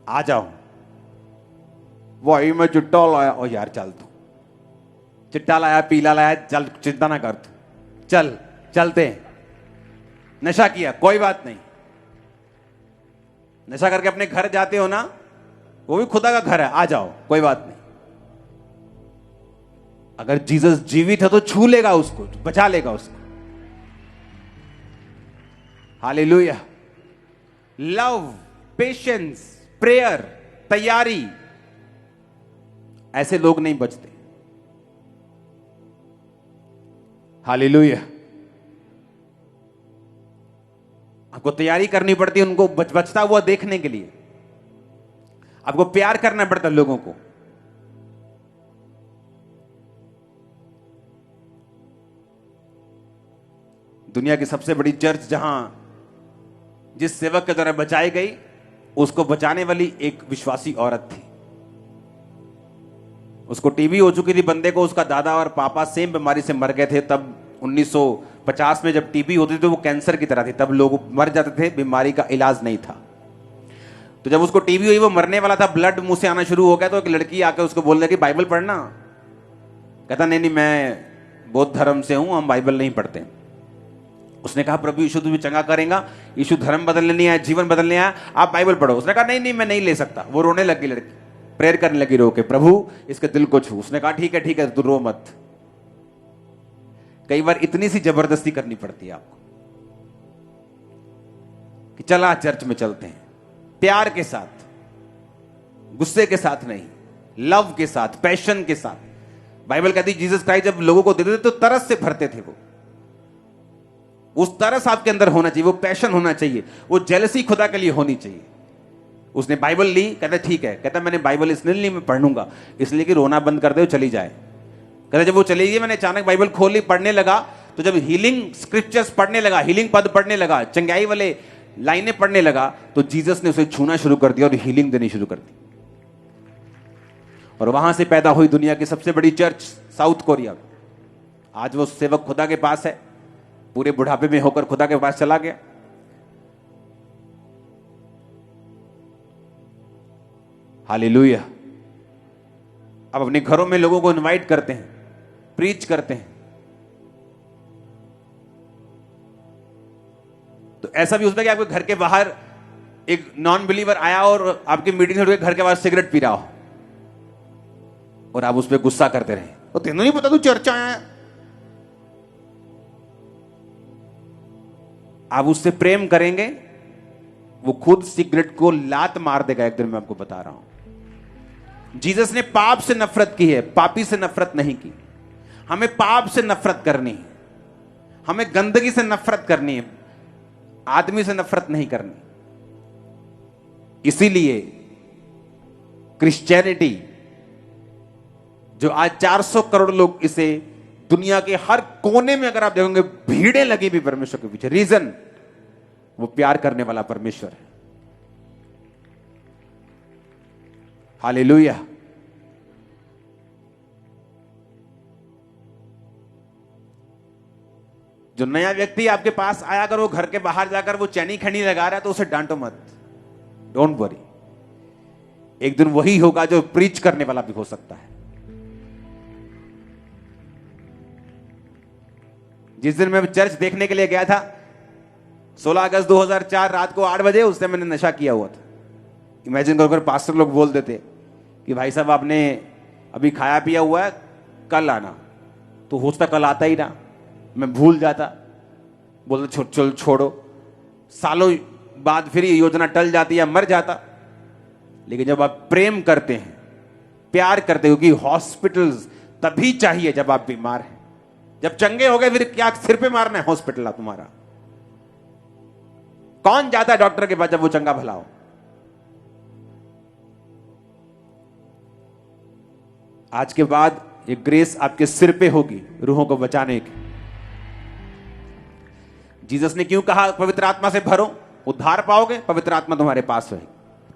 आ जाओ। वही मैं चिट्टा लाया, ओ यार चल तू, चिट्टा लाया, पीला लाया, चल चिंता ना कर तू, चल चलते हैं। नशा किया कोई बात नहीं, नशा करके अपने घर जाते हो ना, वो भी खुदा का घर है, आ जाओ कोई बात नहीं। अगर जीसस जीवित है तो छू लेगा उसको, बचा लेगा उसको। हालेलुया। लव, पेशेंस, प्रेयर, तैयारी, ऐसे लोग नहीं बचते। हालेलुया। आपको तैयारी करनी पड़ती है उनको बचता हुआ देखने के लिए। आपको प्यार करना पड़ता है लोगों को। दुनिया की सबसे बड़ी चर्च जहां जिस सेवक के द्वारा बचाई गई, उसको बचाने वाली एक विश्वासी औरत थी। उसको टीबी हो चुकी थी बंदे को, उसका दादा और पापा सेम बीमारी से मर गए थे। तब 1950 में जब टीबी होती थी तो वो कैंसर की तरह थी, तब लोग मर जाते थे, बीमारी का इलाज नहीं था। तो जब उसको टीबी हुई, वो मरने वाला था, ब्लड मुंह से आना शुरू हो गया, तो एक लड़की आकर उसको बोल रही बाइबल पढ़ना। कहता नहीं मैं बौद्ध धर्म से हूं, हम बाइबल नहीं पढ़ते। उसने कहा प्रभु यीशु तुम्हें चंगा करेगा, यीशु धर्म बदलने नहीं आया, जीवन बदलने आया, आप बाइबल पढ़ो। उसने कहा नहीं नहीं मैं नहीं ले सकता। वो रोने लगी लड़की, प्रेयर करने लगी रो के, प्रभु इसके दिल को छू। उसने कहा ठीक है तू रो मत। कई बार इतनी सी जबरदस्ती करनी पड़ती है आपको कि चला चर्च में चलते हैं, प्यार के साथ, गुस्से के साथ नहीं, लव के साथ, पैशन के साथ। बाइबल कहती है जीसस क्राइस्ट जब लोगों को देते थे तो तरस से भरते थे। वो उस तरस आपके अंदर होना चाहिए, वो पैशन होना चाहिए, वो जेलसी खुदा के लिए होनी चाहिए। उसने बाइबल ली, कहता ठीक है, कहता मैंने बाइबल इसलिए नहीं मैं पढ़ूंगा, इसलिए कि रोना बंद कर दे, चली जाए। कहता जब वो चली गई, मैंने अचानक बाइबल खोल ली, पढ़ने लगा, तो जब हीलिंग स्क्रिप्चर्स पढ़ने लगा, हीलिंग पद पढ़ने लगा, चंगाई वाले लाइनें पढ़ने लगा, तो जीसस ने उसे छूना शुरू कर दिया और हीलिंग देनी शुरू कर दी। और वहां से पैदा हुई दुनिया की सबसे बड़ी चर्च साउथ कोरिया। आज वो सेवक खुदा के पास है, पूरे बुढ़ापे में होकर खुदा के पास चला गया। हालेलुया। अब अपने घरों में लोगों को इनवाइट करते हैं, प्रीच करते हैं। तो ऐसा भी होता है कि आपके घर के बाहर एक नॉन बिलीवर आया और आपकी मीटिंग से घर के बाहर सिगरेट पी रहा हो और आप उस पर गुस्सा करते रहे, तो तेनों नहीं पता तू चर्च आया है। आप उससे प्रेम करेंगे, वो खुद सिगरेट को लात मार देगा एक दिन, मैं आपको बता रहा हूं। जीसस ने पाप से नफरत की है, पापी से नफरत नहीं की। हमें पाप से नफरत करनी है, हमें गंदगी से नफरत करनी है, आदमी से नफरत नहीं करनी। इसीलिए क्रिश्चियनिटी, जो आज 400 करोड़ लोग इसे दुनिया के हर कोने में अगर आप देखोगे भीड़ें लगी भी परमेश्वर के पीछे, रीजन वो प्यार करने वाला परमेश्वर है। हालेलुया। जो नया व्यक्ति आपके पास आया, अगर वो घर के बाहर जाकर वो चैनी खैनी लगा रहा है तो उसे डांटो मत, डोंट वरी। एक दिन वही होगा जो प्रीच करने वाला भी हो सकता है। जिस दिन मैं चर्च देखने के लिए गया था 16 अगस्त 2004 रात को 8 बजे, उस टाइम मैंने नशा किया हुआ था। इमेजिन करो, पास्टर लोग बोल देते कि भाई साहब आपने अभी खाया पिया हुआ है, कल आना, तो होता कल आता ही ना, मैं भूल जाता, बोलते चल छोड़ो। सालों बाद फिर ये योजना टल जाती है, मर जाता। लेकिन जब आप प्रेम करते हैं, प्यार करते हो, क्योंकि हॉस्पिटल्स तभी चाहिए जब आप बीमार हैं। जब चंगे हो गए फिर क्या सिर पे मारना है हॉस्पिटल तुम्हारा? कौन जाता है डॉक्टर के पास जब वो चंगा भला हो? आज के बाद ये ग्रेस आपके सिर पे होगी रूहों को बचाने की। जीसस ने क्यों कहा पवित्र आत्मा से भरो? उद्धार पाओगे, पवित्र आत्मा तुम्हारे पास रहेगी।